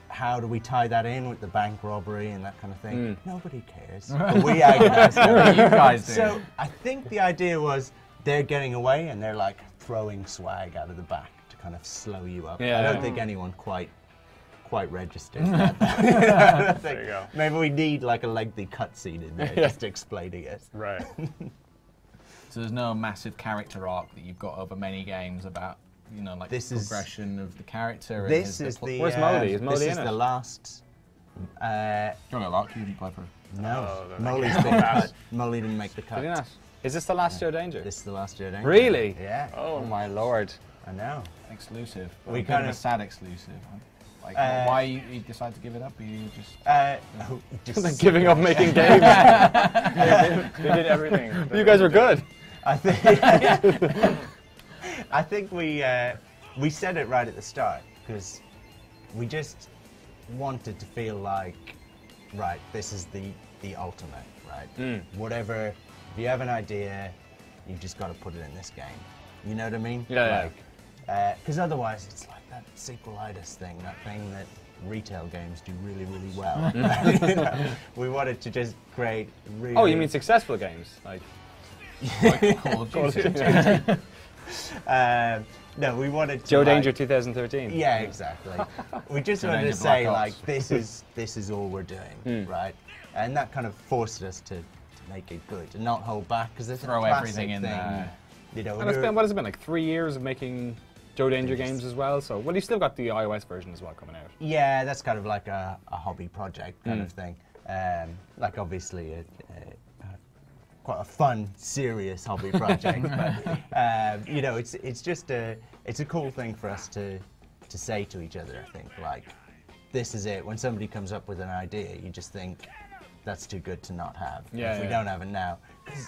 how do we tie that in with the bank robbery and that kind of thing? Nobody cares. But we agonized. You guys do. So I think the idea was they're getting away and they're like throwing swag out of the back to kind of slow you up. Yeah. I don't think anyone quite registered that. There you go. Maybe we need like a lengthy cutscene in there just explaining it. Right. So there's no massive character arc that you've got over many games about, like This is- progression of the character. This is the. Where's Molly? Is Molly this in is it? the last. Don't know, Lark. You didn't play for. No, Oh, then Molly's I been can't cut. pass. Molly didn't make the cut. Did you not? Is this the last Joe Danger? This is the last year. Really? Yeah. Oh my lord. I know. Exclusive. We We kind kind of of- a sad exclusive. Huh? Like, why you decide to give it up? You just. Just Giving up making games. They did everything. You guys were good. I think. I think we said it right at the start because we just wanted to feel like, right, this is the ultimate, right? Whatever. If you have an idea, you've just got to put it in this game. You know what I mean? Yeah. Because otherwise, it's like that sequelitis thing, that thing that retail games do really, really well. We wanted to just create really. Oh, you mean successful games? Like Call of Duty. No, we wanted to. Joe like- Danger 2013. Yeah, exactly. We just Joe wanted to Danger say Black like Ops. this is all we're doing, right? And that kind of forced us to make it good and not hold back because it's Throw a classic everything in thing. there. And it's been, what has it been, like 3 years of making Joe Danger games as well? So, well, you've still got the iOS version as well coming out. Yeah, that's kind of like a hobby project kind of thing. Like obviously quite a fun, serious hobby project, but it's just it's a cool thing for us to say to each other. I think like this is it. When somebody comes up with an idea, you just think that's too good to not have. Yeah, if we yeah. don't have it now, 'cause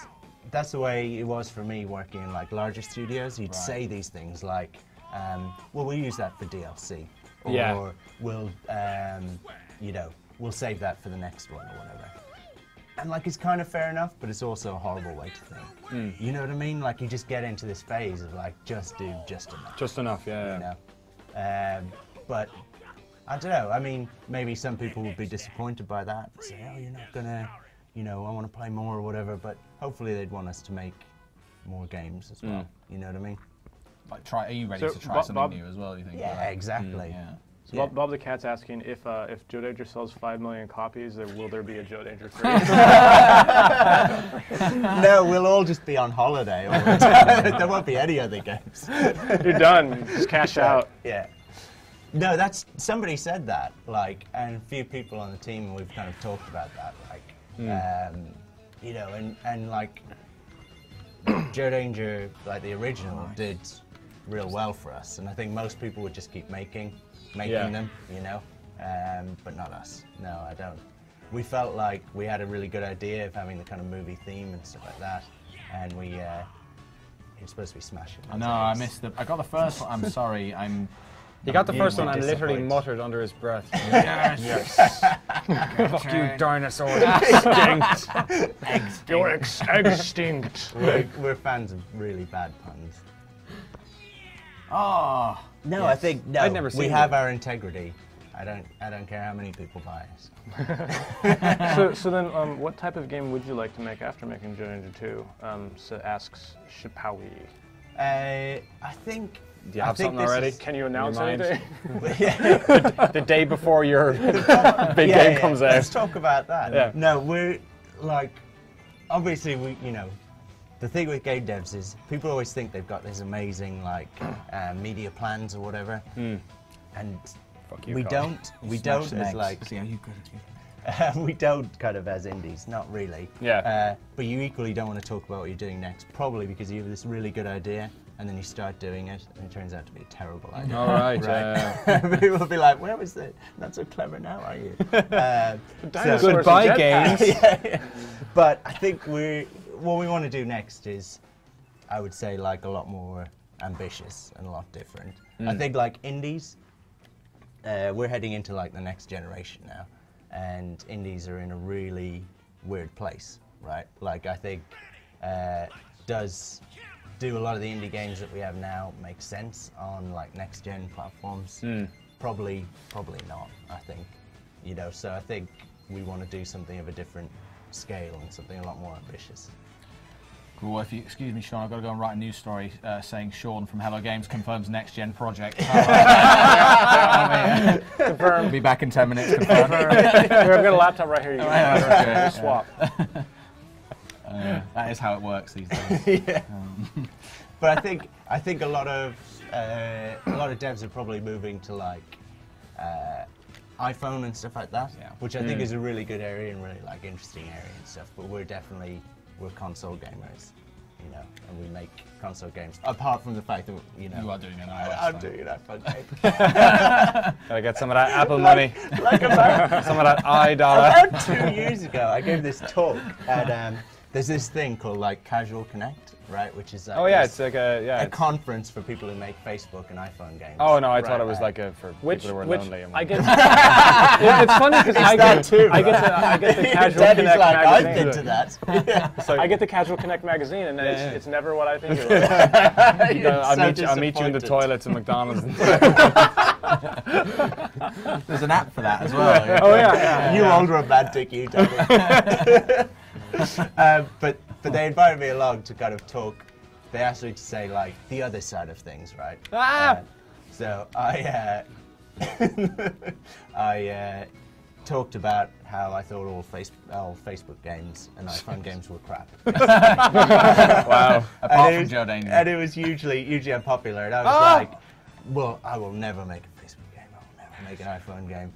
that's the way it was for me working in like larger studios. You'd say these things like, well, we'll use that for DLC, or Yeah. we'll we'll save that for the next one or whatever. And like it's kind of fair enough, but it's also a horrible way to think. You know what I mean? Like you just get into this phase of like just do just enough. Just enough, yeah. You know? But I don't know. I mean, maybe some people would be disappointed by that. Say, oh, you're not gonna, I want to play more or whatever. But hopefully they'd want us to make more games as well. You know what I mean? Like, are you ready So, to try Bob- something Bob- new as well? You think? Yeah, exactly. Yeah. So Yeah. Bob the Cat's asking if Joe Danger sells 5 million copies, then will there be a Joe Danger 3? No, we'll all just be on holiday. All the time. There won't be any other games. You're done. Just cash out. Yeah. No, somebody said that, like, and a few people on the team, we've kind of talked about that, like, and like, Joe Danger, like the original, did real well for us, and I think most people would just keep making Yeah. them, but not us. No, I don't. We felt like we had a really good idea of having the kind of movie theme and stuff like that, and you're supposed to be smashing. I know. I got the first one. I'm sorry. He got the You first were one and literally disappointed. muttered under his breath. Yes. Fuck you, dinosaur. Extinct. You're extinct. We're fans of really bad puns. Oh. No, I think no. I'd never we seen have them. our integrity. I don't care how many people buy us. So then, what type of game would you like to make after making Joe Danger 2? So asks Shipawi. I think. Do you have something this already? is- Can you announce mind? anything? The day before your big game comes Let's out. talk about that. Yeah. No, we're like, obviously we, the thing with game devs is people always think they've got this amazing like media plans or whatever, and we don't. We don't as like. See how you got it. We don't kind of as indies, not really. Yeah. But you equally don't want to talk about what you're doing next, probably because you have this really good idea and then you start doing it and it turns out to be a terrible idea. All right. People will be like, where was it? Not so clever now, are you? Goodbye, games. Yeah. But I think what we want to do next is, I would say, like a lot more ambitious and a lot different. I think like indies, we're heading into like the next generation now. And indies are in a really weird place, right? Like I think, does do a lot of the indie games that we have now make sense on like next gen platforms? Probably not, I think. You know, so I think we want to do something of a different scale and something a lot more ambitious. Cool. If you excuse me, Sean, I've got to go and write a news story saying Sean from Hello Games confirms next gen project. Confirmed. Be back in 10 minutes. Confirmed. I've got a laptop right here. You can swap. That is how it works these days. Yeah. But I think a lot of devs are probably moving to like iPhone and stuff like that, which I think is a really good area and really like interesting area and stuff. But we're console gamers, you know, and we make console games. Apart from the fact that you know you are doing an iOS. I'm doing an iPhone game. Gotta get some of that Apple money. Like about Some of that iDollar. About 2 years ago, I gave this talk at there's this thing called like Casual Connect, right? Which is Oh yeah, it's like a a conference for people who make Facebook and iPhone games. Oh no, I thought it was like for people who were lonely. I get. It's funny because I get the Casual Daddy's Connect like, I've magazine. been to that. So I get the Casual Connect magazine, and then it's never what I think it was. I'll meet you in the toilets at McDonald's. There's an app for that as well. Oh yeah. You old romantic, you Daddy. But they invited me along to kind of talk. They asked me to say like the other side of things, right? So I talked about how I thought all Facebook games and iPhone games were crap. Wow. Apart from Joe Daniel. And it was hugely unpopular. And I was like, well, I will never make a Facebook game. I will never make an iPhone game.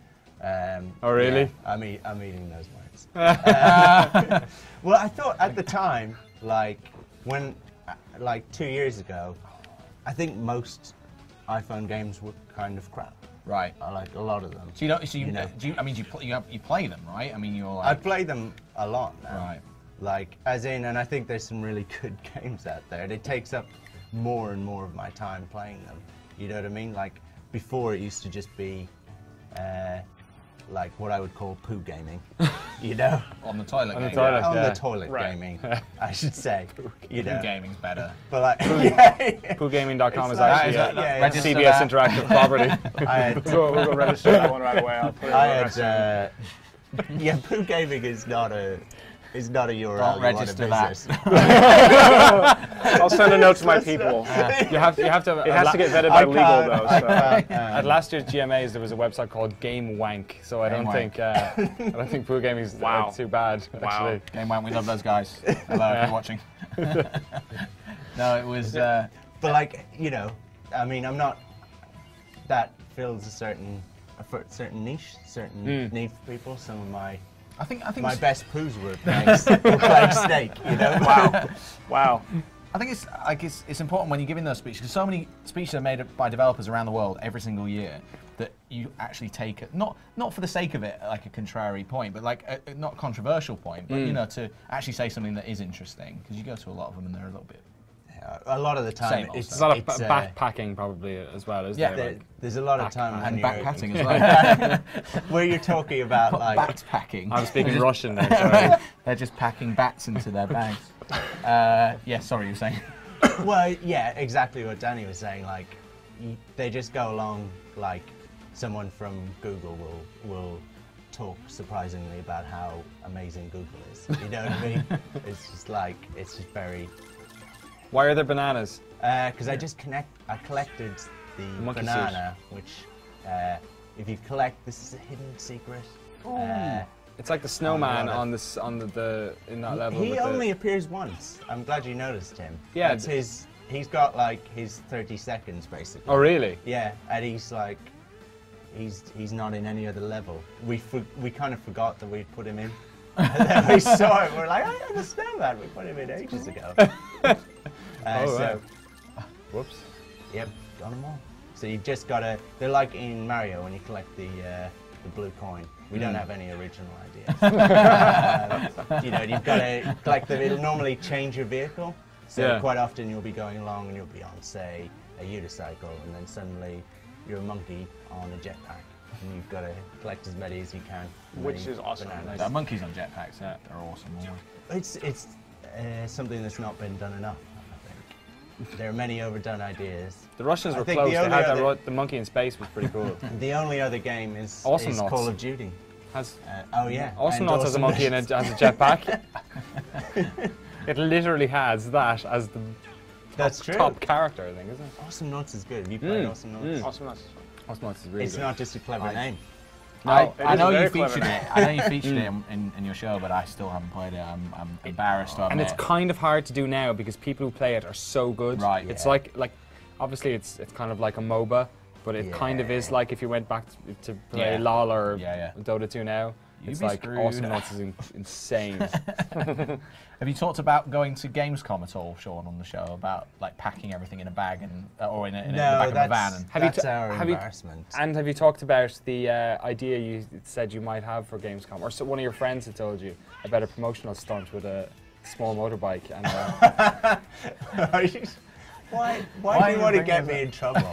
Oh really? Yeah, I'm eating those words. Well, I thought at the time, like 2 years ago, I think most iPhone games were kind of crap. Right. I like a lot of them. So you play them, right? I mean, you're like. I play them a lot now. Right. Like, and I think there's some really good games out there. And it takes up more and more of my time playing them. You know what I mean? Like, before it used to just be, like what I would call poo gaming, you know? On the toilet. On the toilet. On Yeah. the toilet gaming, I should say. You know? Poo gaming's better. But like, PooGaming.com is like- actually yeah, a CBS Interactive property. We'll go register that one right away. I'll put it on the website. poo gaming is not a URL. Don't register that. I'll send a note to my people. You have to. It has to get vetted by legal though. So. At last year's GMAs, there was a website called Game Wank, so I don't think Poo Gaming is too bad. Actually, Game Wank, we love those guys. Hello, if you're watching. No, it was. But like, you know, I mean, I'm not. That fills a certain niche, need for people. Some of my. I think my best poos were playing Snake, you know? Wow. I think it's important when you're giving those speeches, because so many speeches are made by developers around the world every single year, that you actually take it, not for the sake of it, like a contrary point, but like a not controversial point, but you know, to actually say something that is interesting, because you go to a lot of them and they're a little bit. A lot of the time, it's a lot of backpacking probably as well, isn't there? There's a lot of time and backpacking as well. Where you're talking about like backpacking. I'm speaking Russian there. Sorry. They're just packing bats into their bags. Yeah, sorry, you were saying. Well, yeah, exactly what Danny was saying. Like, they just go along. Like, someone from Google will talk surprisingly about how amazing Google is. You know what I mean? It's just very. Why are there bananas? Because I collected the Monkey banana, which if you collect, this is a hidden secret. It's like the snowman on the in that level. He only appears once. I'm glad you noticed him. Yeah. That's his. He's got like his 30 seconds basically. Oh really? Yeah, and he's like, he's not in any other level. We kind of forgot that we'd put him in. And then we saw it. We're like, I understand that. We put him in ages ago. Right. Whoops. Yep, got them all. So you've just got to. They're like in Mario when you collect the blue coin. We don't have any original ideas. You know, you've got to collect them. It'll normally change your vehicle. So quite often you'll be going along and you'll be on, say, a unicycle, and then suddenly you're a monkey on a jetpack, and you've got to collect as many as you can. Which is awesome. Nice. Monkeys on jetpacks, they're awesome. It's something that's not been done enough. There are many overdone ideas. The Russians were close. They had the monkey in space was pretty cool. The only other game is Call of Duty. Oh yeah. Awesomenauts has a monkey and has a jetpack. It literally has that as the top character, I think, isn't it? Awesomenauts is good. Have you played Awesomenauts? Awesomenauts is really good. It's not just a clever name. No, I know you featured it. I know you featured it in your show, but I still haven't played it. I'm embarrassed to admit. And it's kind of hard to do now because people who play it are so good. Right. It's like obviously it's kind of like a MOBA, but it kind of is like if you went back to play LOL or Dota 2 now. It's like Awesomenauts is insane. Have you talked about going to Gamescom at all, Sean, on the show, about like packing everything in a bag or in the back of a van? That's our embarrassment. And have you talked about the idea you said you might have for Gamescom, or so one of your friends had told you about a promotional stunt with a small motorbike? And why do you want to get me in trouble?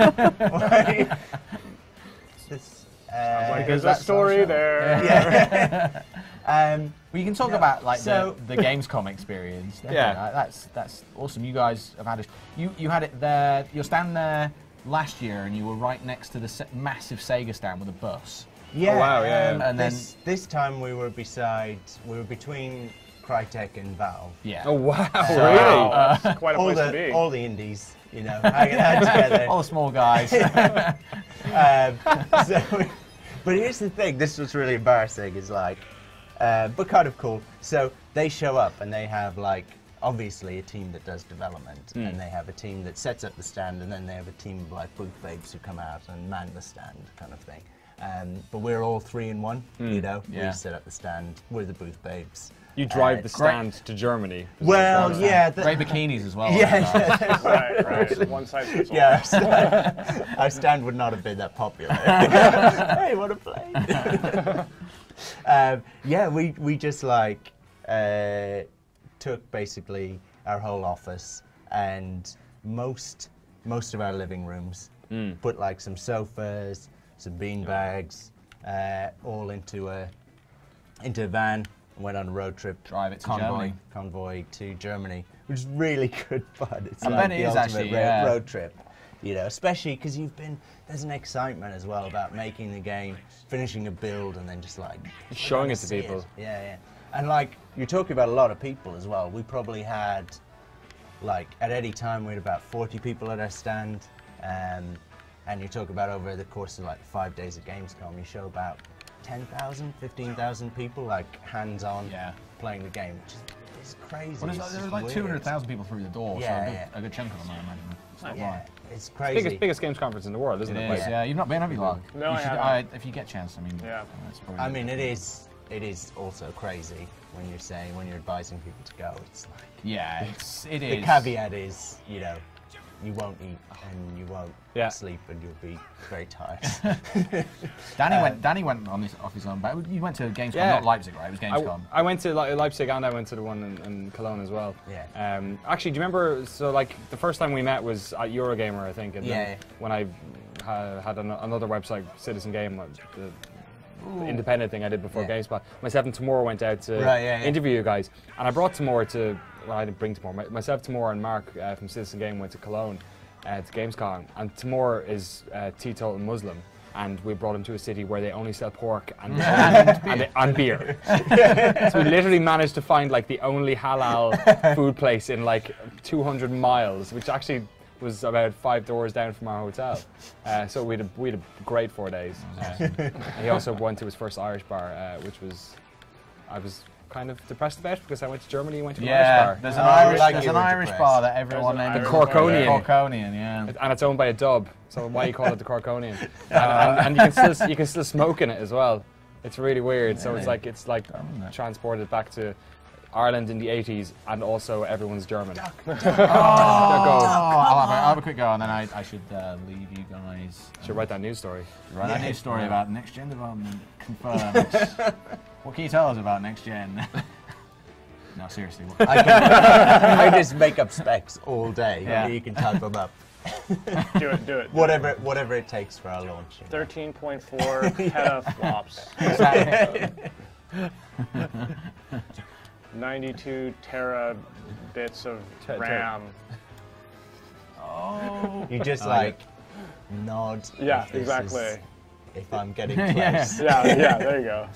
There's a story there. Well, you can talk about like the Gamescom experience. Yeah, that's awesome. You guys have had it. You had it there. You're standing there last year, and you were right next to the massive Sega stand with a bus. Yeah. Oh, wow. Yeah. And this time we were between Crytek and Valve. Yeah. Oh wow. Really? That's quite a place to be. All the indies, you know, hanging out together. All the small guys. But here's the thing, this was really embarrassing, is like, but kind of cool. So they show up and they have like, obviously a team that does development, and they have a team that sets up the stand, and then they have a team of like booth babes who come out and man the stand kind of thing. But we're all 3 in 1, you know, we set up the stand, we're the booth babes. You drive the stand to Germany. Well, yeah. Great bikinis as well. Yeah. Right. One size fits all. Yeah, our stand would not have been that popular. Hey, want to play? Yeah, we just like took basically our whole office and most of our living rooms, put like some sofas, some bean bags, all into a van. Went on a road trip. Drive it to Germany. Convoy to Germany, which is really good fun. It's I like bet the it is ultimate actually, road trip, you know. Especially because there's an excitement as well about making the game, finishing a build, and then just like showing it to people. Yeah. And like you're talking about a lot of people as well. We probably had, like at any time, we had about 40 people at our stand, and you talk about over the course of like 5 days of Gamescom, you show about 10,000, 15,000 people like hands-on playing the game, which is crazy. Well, there were like 200,000 people through the door, so a good chunk of them, I imagine. It's not right. It's crazy. Biggest games conference in the world, isn't it? Yeah, you've not been, have you, Lark? No, I haven't. If you get a chance, I mean. Yeah. I mean, it is also crazy when you're advising people to go. It's like it is. The caveat is, you know, you won't eat and you won't sleep and you'll be very tired. Danny went on off his own back. You went to Gamescom, not Leipzig, right? It was Gamescom. I went to Leipzig and I went to the one in Cologne as well. Yeah. Actually, do you remember? So like the first time we met was at Eurogamer, I think. And then when I had another website, Citizen Game, the independent thing I did before GameSpot. Myself and Timur went out to interview you guys, and I brought Timur to. Well, I didn't bring Timur. Myself, Timur, and Mark from Citizen Game went to Cologne to Gamescom, and Timur is teetotal Muslim, and we brought him to a city where they only sell pork and beer. So we literally managed to find like the only halal food place in like 200 miles, which actually was about 5 doors down from our hotel. So we had a great 4 days. He also went to his first Irish bar, which was I was kind of depressed about because I went to Germany and went to an Yeah, Irish there's bar. an Irish bar that everyone There's an names Irish bar, yeah. Corkonian, yeah. And it's owned by a dub, so why you call it the Corkonian? And you can still smoke in it as well. It's really weird. So it's like transported back to Ireland in the 80s, and also everyone's German. I'll have a quick go, and then I should leave you guys. Should write that news story. Write that news story about next gen development confirmed. What can you tell us about next gen? No, seriously. I just make up specs all day. Yeah. You can type them up. Do it. Whatever it takes for our launch. 13.4 petaflops. Exactly. 92 terabits of RAM. Oh. You just like nod. Yeah, if this exactly. is- If I'm getting close. Yeah, there you go.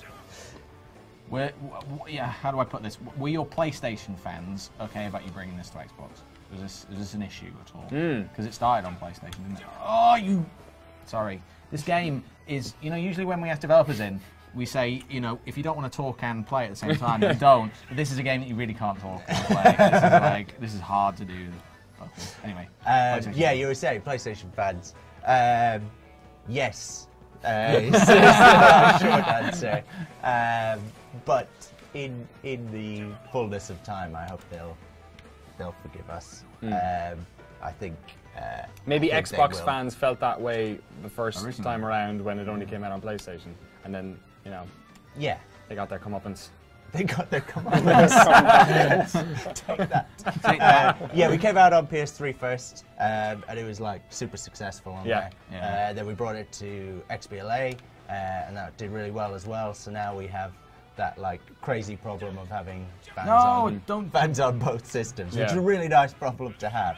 How do I put this? Were your PlayStation fans okay about you bringing this to Xbox? Is this an issue at all? Because it started on PlayStation, didn't it? Oh, you... Sorry. This game is, usually when we have developers in, we say, if you don't want to talk and play at the same time, you don't. But this is a game that you really can't talk and play. This is hard to do. Anyway. Yeah, you were saying PlayStation fans. Yes. Is the short answer. But in the fullness of time, I hope they'll forgive us. I think Maybe I think they Xbox will. fans felt that way the first Originally. time around when it only came out on PlayStation, and then Yeah, they got their comeuppance. they got their comeuppance. Take that. Yeah, we came out on PS3 first, and it was like super successful on there. Yeah. Then we brought it to XBLA, and that did really well as well. So now we have that like crazy problem of having fans on both systems, which is a really nice problem to have.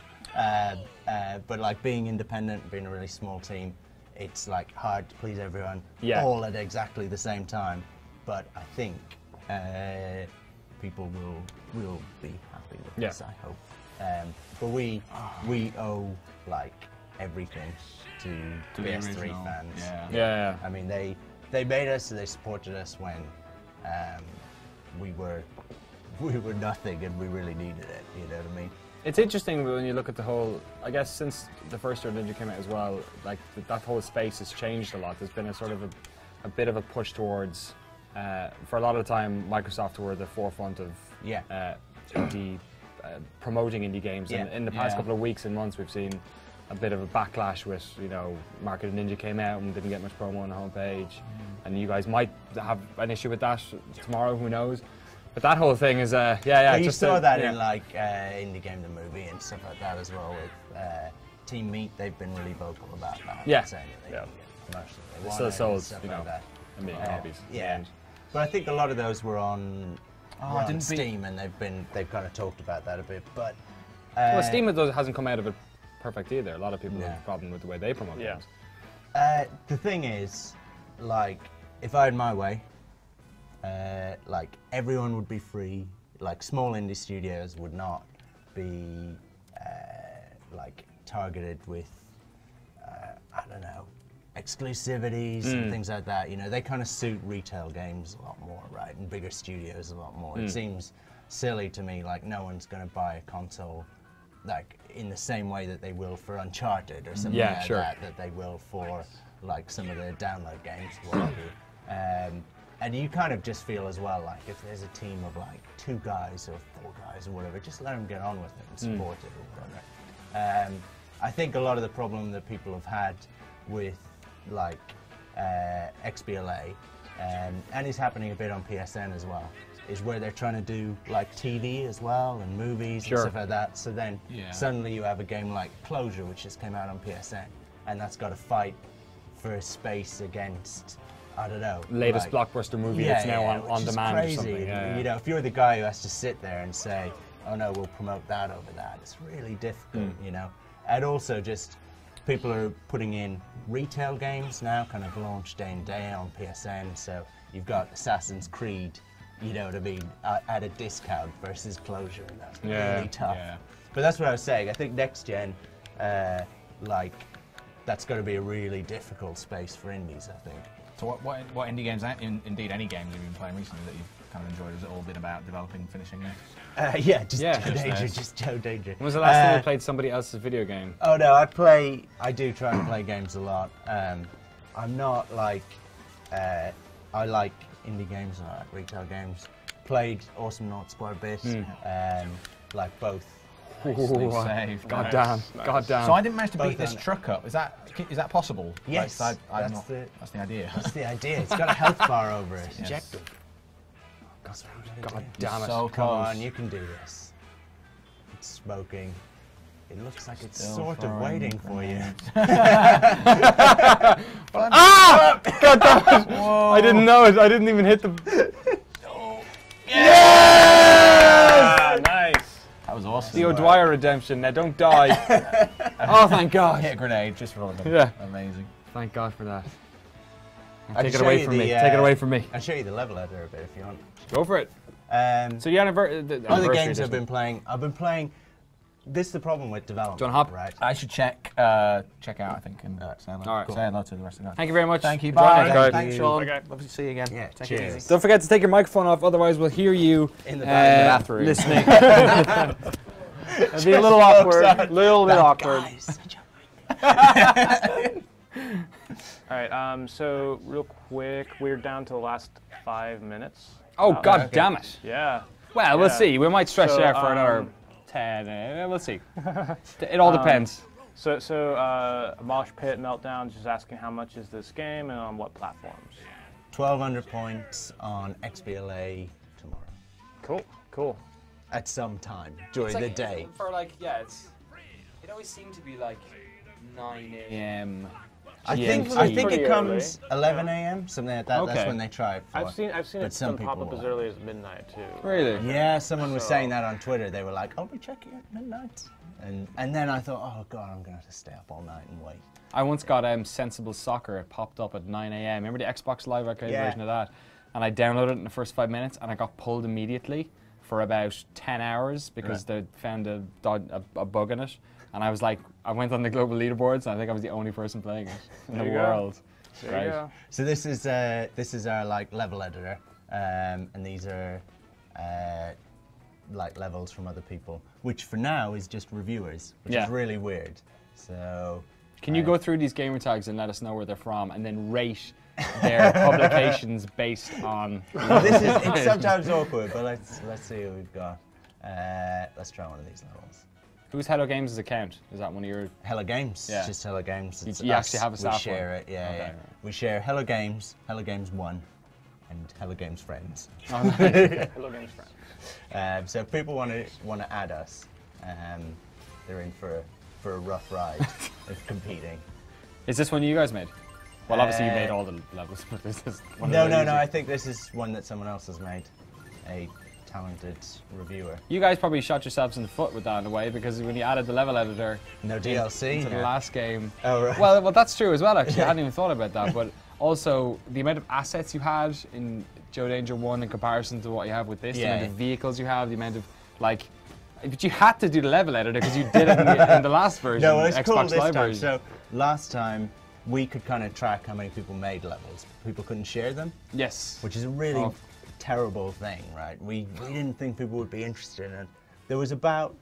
But like being independent, being a really small team, it's like hard to please everyone all at exactly the same time. But I think people will be happy with this. I hope. But we owe like everything to PS3 original, fans. Yeah. I mean, they made us, they supported us when we were nothing and we really needed it. You know what I mean? It's interesting when you look at the whole, I guess since the first year Ninja came out as well, like that whole space has changed a lot. There's been a sort of a bit of a push towards, for a lot of the time, Microsoft were the forefront of indie, promoting indie games. And in the past couple of weeks and months, we've seen a bit of a backlash with, Market Ninja came out and didn't get much promo on the homepage. And you guys might have an issue with that tomorrow, who knows? But that whole thing is, You saw that in like Indie Game the Movie and stuff like that as well with Team Meat. They've been really vocal about that. Saying that they It still sold, stuff like that. a million copies. But I think a lot of those were on, didn't Steam, and they've kind of talked about that a bit. But well, Steam hasn't come out of it perfect either. A lot of people have a problem with the way they promote games. The thing is, like, if I had my way, like everyone would be free. Like small indie studios would not be like targeted with I don't know, exclusivities and things like that. They kind of suit retail games a lot more, right? And bigger studios a lot more. It seems silly to me, like no one's going to buy a console like in the same way that they will for Uncharted or something like that they will for like some of the download games, what have you. And you kind of just feel as well, like if there's a team of like 2 guys or 4 guys or whatever, just let them get on with it and support it or whatever. I think a lot of the problem that people have had with like XBLA, and is happening a bit on PSN as well, is where they're trying to do like TV as well and movies and stuff like that. So then suddenly you have a game like Closure, which just came out on PSN, and that's got to fight for a space against, I don't know, Latest blockbuster movie that's now on demand crazy. or something. If you're the guy who has to sit there and say, oh no, we'll promote that over that, it's really difficult, And also just people are putting in retail games now, kind of launched day and day on PSN. So you've got Assassin's Creed, you know what I mean, at a discount versus Closure, and that's really tough. But that's what I was saying. I think next gen, like, that's going to be a really difficult space for indies, I think. So what indie games, indeed any games you've been playing recently that you've kind of enjoyed? Has it all been about developing, finishing it? Yeah, just Yeah. Joe Danger, just Joe Danger. When was the last time you played somebody else's video game? Oh no, I do try and play games a lot. I'm not like, I like indie games and I like retail games. Played Awesome Naughts quite a bit, like both. Save. God damn. God damn. So I didn't manage to Both beat this on it. truck up. Is that possible? Yes, Like, that's the idea. That's the idea. It's got a health bar over it. Objective. God damn it. So Come close. on, you can do this. It's smoking. It looks like it's Still sort of throwing waiting for you. Ah! God damn it. I didn't know it. I didn't even hit the... Ah, nice. That was awesome. The O'Dwyer redemption. Now don't die. Oh, thank God. Hit a grenade just for them. Yeah. Amazing. Thank God for that. I'll Take it show away you from the, me. Take it away from me. I'll show you the level editor a bit if you want. Go for it. So the Other games edition. I've been playing. This is the problem with development. Do you want to hop? Right. I should check out, I think, and say hello. All right. Say hello to the rest of the guys. Thank you very much. Thank you. for joining Bye. us, guys. Thanks, Sean. Okay. Lovely to see you again. Yeah, Take it cheers. easy. Don't forget to take your microphone off, otherwise we'll hear you In the bathroom. listening. It'll be a little awkward. Little bit awkward. All right. So real quick, we're down to the last 5 minutes. Oh, Wow. God damn it. Yeah. Well, we'll Yeah. see. We might stretch So, it out for another 10. We'll see. It all depends. So Mosh Pit Meltdown just asking how much is this game and on what platforms? 1,200 points on XBLA tomorrow. Cool. At some time during the day. For like, yeah, it always seemed to be like 9 a.m. I think Pretty it comes early. 11 a.m. something like that. Okay. That's when they try it for. I've seen But it some pop people up as will. early as midnight too. Really? Yeah, someone was saying that on Twitter. They were like, "I'll be checking at midnight," and then I thought, "Oh God, I'm gonna have to stay up all night and wait." I once got Sensible Soccer. It popped up at 9 a.m. Remember the Xbox Live Arcade Yeah. version of that? And I downloaded it in the first 5 minutes, and I got pulled immediately for about 10 hours because they found a bug in it. And I was like, I went on the global leaderboards, and I think I was the only person playing it in the There you go. world. There you go. So this is our like level editor, and these are like levels from other people, which for now is just reviewers, which Yeah. is really weird. So Can you go through these gamer tags and let us know where they're from, and then rate their publications based on? it's sometimes awkward, but let's see what we've got. Let's try one of these levels. Who's Hello Games' account? Is that one of your? Hello Games, Yeah. just Hello Games. It's You actually us. have a staff We share one? it, yeah, Okay, yeah. right. We share Hello Games 1, and Hello Games Friends. Oh, nice. Hello Games friend. So if people want to add us, they're in for a rough ride of competing. Is this one you guys made? Well, obviously you made all the levels, but this is one of No, the no, easy- no. I think this is one that someone else has made. A talented reviewer. You guys probably shot yourselves in the foot with that in a way, because when you added the level editor No DLC. to the no. last game. Oh, right. Well, that's true as well. Actually, I hadn't even thought about that. But also the amount of assets you had in Joe Danger 1 in comparison to what you have with this, the Yeah. amount of vehicles you have, the amount of like. But you had to do the level editor because you did it in the last version. No, it's Xbox cool this Live time. version. So last time we could kind of track how many people made levels. People couldn't share them, Yes. which is a really Oh. terrible thing, right? We didn't think people would be interested in it. There was about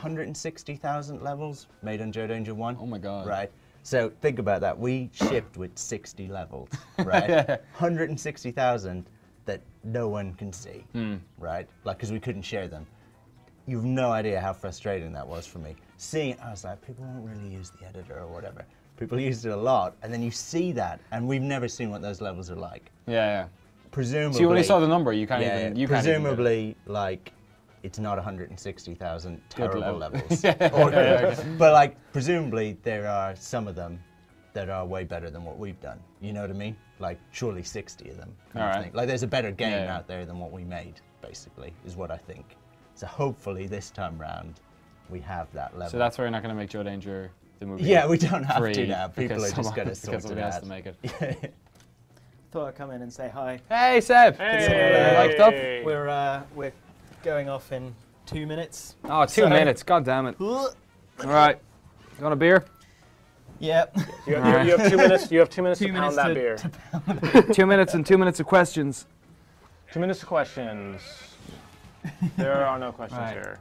160,000 levels made on Joe Danger 1. Oh my God. Right? So think about that. We shipped with 60 levels, right? 160,000 that no one can see, right? Like, because we couldn't share them. You've no idea how frustrating that was for me. Seeing it, I was like, people won't really use the editor or whatever. People used it a lot, and then you see that, and we've never seen what those levels are like. Yeah. Presumably. So you only saw the number. You can't Yeah, even. You can't even get it. presumably, like, it's not 160,000 terrible level. levels. Or good. But, like, presumably there are some of them that are way better than what we've done. You know what I mean? Like, surely 60 of them. kind of Alright. thing. Like, there's a better game Yeah. out there than what we made, basically, is what I think. So hopefully this time round, we have that level. So that's why you're not going to make Joe Danger the movie. Yeah, we don't have free, to now. People because are just someone- going to sort because it somebody has out. to make it. Thought I'd come in and say hi. Hey, Seb. Hey. Mic'd up? We're going off in 2 minutes. Oh, 2 So- minutes. God damn it. All right. You want a beer? Yep. You have 2 minutes. You have 2 minutes to pound that beer. 2 minutes and 2 minutes of questions. 2 minutes of questions. There are no questions here.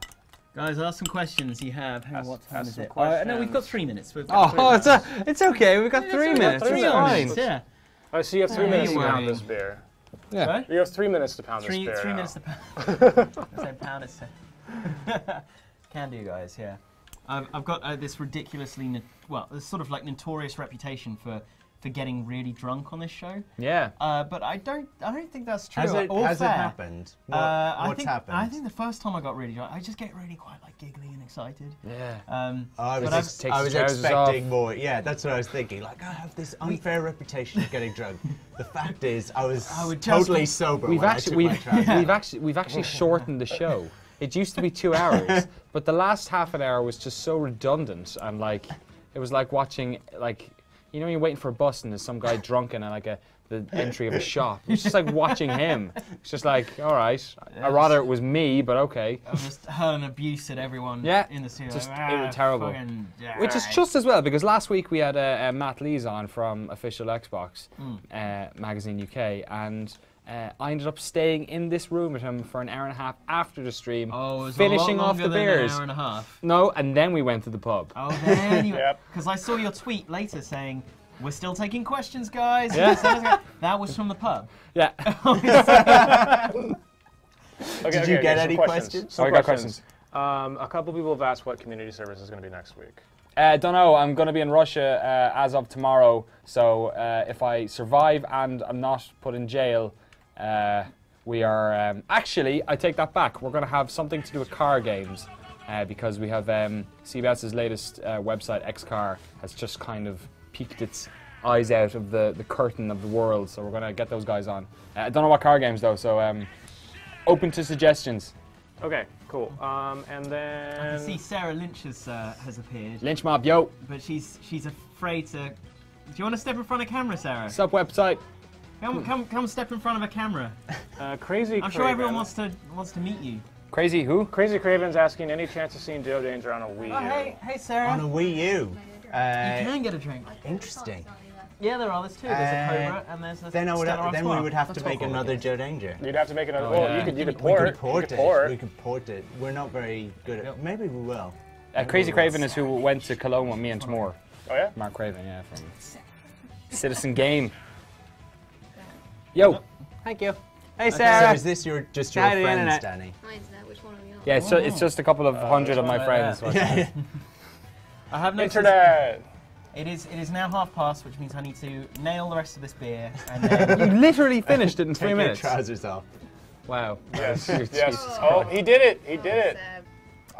Guys, ask some questions you have. Hang on, what time ask is some it? questions. No, we've got 3 minutes. It's okay. We've got 3 minutes. Three It's fine. minutes. Yeah. Oh, so you have 3 minutes to Anyway. pound this beer. Yeah. Sorry? You have 3 minutes to pound this Three beer. now. minutes to pound. I said pound it. Can do, guys. Yeah. I've got this ridiculously, this sort of like notorious reputation for getting really drunk on this show. Yeah. But I don't think that's true. Has it Or fair. happened? What's happened? I think the first time I got really drunk, I just get really quite like giggly and excited. Yeah. I but was, takes I his was trousers expecting off. more. Yeah, that's what I was thinking. Like, I have this unfair reputation of getting drunk. The fact is, I was would just- totally sober when I took my trousers. We've actually shortened the show. It used to be 2 hours, but the last half an hour was just so redundant and like it was like watching like you know when you're waiting for a bus and there's some guy drunk in the entry of a shop. It's just like watching him. It's just like, all right, I'd rather it was me, but okay. I was just hurling abuse at everyone Yeah, in the studio. just Like, terrible. fucking, yeah. Which is just as well because last week we had Matt Lees on from Official Xbox Magazine UK, and I ended up staying in this room with him for an hour and a half after the stream, Oh, it was finishing a lot off the longer than beers. An hour and a half. No, and then we went to the pub. Oh, then you. Yep. Because I saw your tweet later saying, "We're still taking questions, guys." Yeah. That was from the pub. Yeah. Did you get some any questions? Some Oh, I got questions. A couple people have asked what community service is going to be next week. Don't know. I'm going to be in Russia as of tomorrow. So if I survive and I'm not put in jail, we are... actually, I take that back. We're going to have something to do with car games because we have CBS's latest website, XCar, has just kind of peeked its eyes out of the curtain of the world. So we're going to get those guys on. I don't know what car games, though, so open to suggestions. Okay, cool. And I can then see Sarah Lynch has appeared, Lynch Mob, yo. but she's afraid to. Do you want to step in front of camera, Sarah? Sub website. Come step in front of a camera. Crazy. I'm sure everyone wants to meet you. Crazy who? Crazy Craven's asking any chance of seeing Joe Danger on a Wii U. Oh, hey, Sarah. On a Wii U. You can get a drink. Interesting. Yeah, there are. There's two. There's a Cobra and there's a Then we Stella would have to Artois. make another Joe Danger. You'd have to make another. Oh, well, yeah. you could We port. could port You it. could We could port it. We're not very good at. Maybe we will. Crazy Craven is who went to Cologne with me and Tamor. Oh yeah. Mark Craven, yeah, from Citizen Game. Yo. Thank you. Hey, So Sarah. is this just your Hi to the friends, internet. Danny? Hi, is that which one are we on? Yeah, it's just a couple of hundred of my friends. I have noticed. Internet. It is now past, which means I need to nail the rest of this beer and then. You literally finished it in 3 Take minutes. your trousers off. Wow. Yes. Jesus Yes. Christ. Oh, he did it. He did it.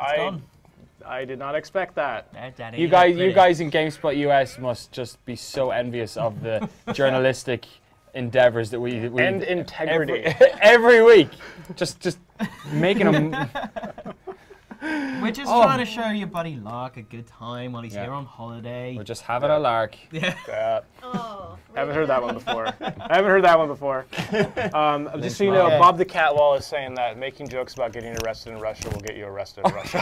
done. I did not expect that. There, Daddy, You guys in GameSpot US must just be so envious of the journalistic endeavors that we And integrity. every week. Just making them. We're just trying to show your buddy Lark a good time while he's Yeah. here on holiday. We're just having a lark. Yeah. Oh, Haven't heard that one before. Just so you know, Bob the Catwall is saying that making jokes about getting arrested in Russia will get you arrested in Russia.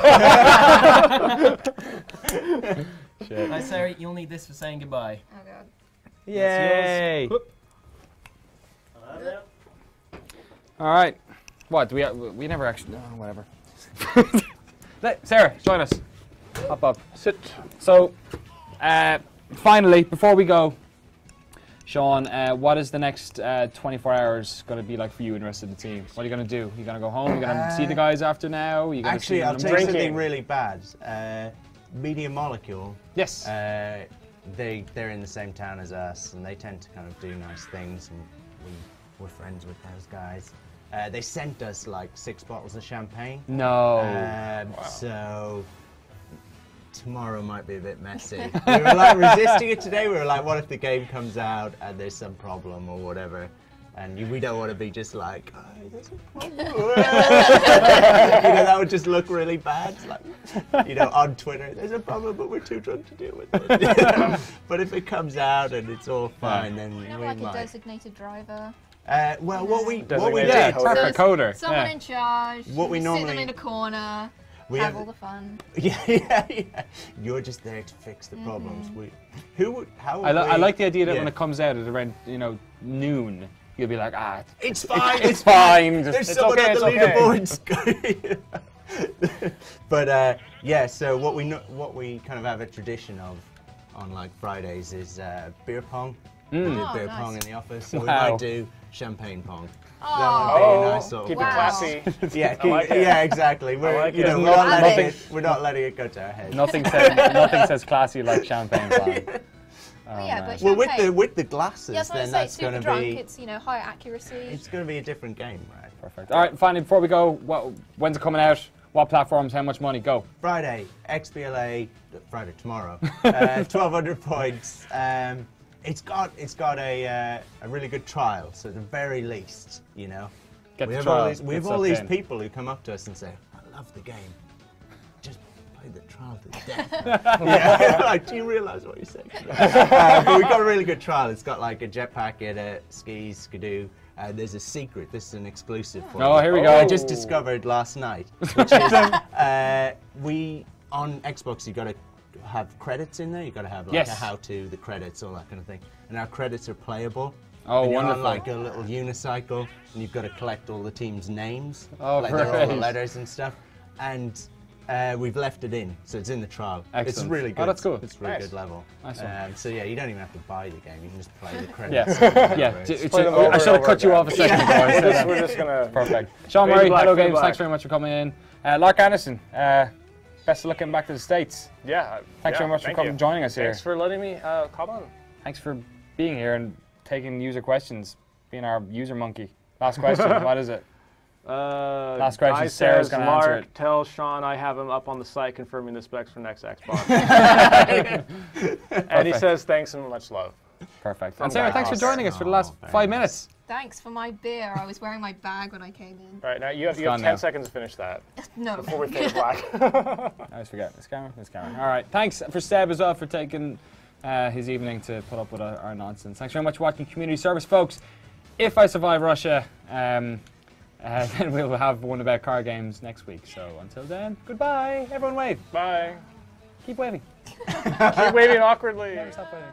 Shit. Right, Sarah, you'll need this for saying goodbye. Oh god. Yay! Whoop. All right. What? We never actually. No, whatever. Sarah, join us. Up. Sit. So, finally, before we go, Sean, what is the next 24 hours going to be like for you and the rest of the team? What are you going to do? You going to go home? You going to see the guys after now? You gonna Actually, see I'll them tell you drinking? something really bad. Media Molecule. Yes. They're in the same town as us, and they tend to kind of do nice things, and we're friends with those guys. They sent us like 6 bottles of champagne. No. So tomorrow might be a bit messy. We were like resisting it today. We were like, what if the game comes out and there's some problem or whatever? And we don't want to be just like, oh, there's a problem. That would just look really bad. It's like, on Twitter, there's a problem, but we're too drunk to deal with it. But if it comes out and it's all fine, then we Have like a might. designated driver. Well, what we Designated did. coder. A coder. Someone Yeah. in charge. What we sit normally- them in a corner. We Have all the fun. yeah. You're just there to fix the problems. I like the idea that when it comes out at around noon, you'll be like, it's fine. it's fine. There's it's someone okay, at the it's leaderboards. But yeah, so what we kind of have a tradition of on like Fridays is beer pong. We do beer nice. pong in the office, so we Wow. might do champagne pong. Oh, That would be a nice sort of keep Wow. it classy. Yeah, like it. yeah, exactly. We're, like you it. know, we're Nothing- not letting it go to our head. Nothing says classy like champagne pong. Well, yeah, but Well, champagne. with the glasses, Yeah, I was then going to that's say, going super to drunk, be it's, higher accuracy. it's going to be a different game, right? Perfect. All right, finally, before we go, when's it coming out? What platforms? How much money? Go. Friday, XBLA, Friday tomorrow, 1,200 points. It's got a really good trial, so at the very least, Get we the have trial. we have Get all stuck these in. people who come up to us and say, "I love the game, just play the trial to death." Yeah, like, do you realise what you're saying? But we've got a really good trial. It's got like a jetpack in it, skis, skidoo. There's a secret. This is an exclusive for Oh, you. here we go. I just discovered last night, which is we on Xbox. You got to have credits in there. You got to have like a how-to, the credits, all that kind of thing. And our credits are playable. Oh, and you're wonderful. on like a little unicycle, and you've got to collect all the team's names, Oh, like they're all the great. letters and stuff. And we've left it in, so it's in the trial. Excellent. It's really good. Oh, that's cool. It's a really Nice. good level. Nice one. So yeah, you don't even have to buy the game. You can just play the Yeah, credits. yeah. Play them over I should have and cut you over off a second ago. I said that. We're just gonna. Perfect. Sean Fade Murray, black, Hello fade Games, black. thanks very much for coming in. Lark Anderson, best of luck getting back to the States. Yeah. Thanks very much for thank coming, you. joining us here. Thanks for letting me come on. Thanks for being here and taking user questions, being our user monkey. Last question, what is it? Last question, Guy Sarah's says, going to answer Mark, it. tell Sean I have him up on the site confirming the specs for next Xbox. And he says thanks and much love. Perfect. And Sarah, thanks for joining us for the last very 5 nice. minutes. Thanks for my beer. I was wearing my bag when I came in. All right, now you have gone 10 now. seconds to finish that No. before we fade black. I always forget. This camera? This camera. All right. Thanks for Seb as well for taking his evening to put up with our nonsense. Thanks very much for watching Community Service, folks. If I survive Russia, then we'll have one about car games next week. So until then, goodbye. Everyone wave. Bye. Keep waving. Keep waving awkwardly. Never stop waving.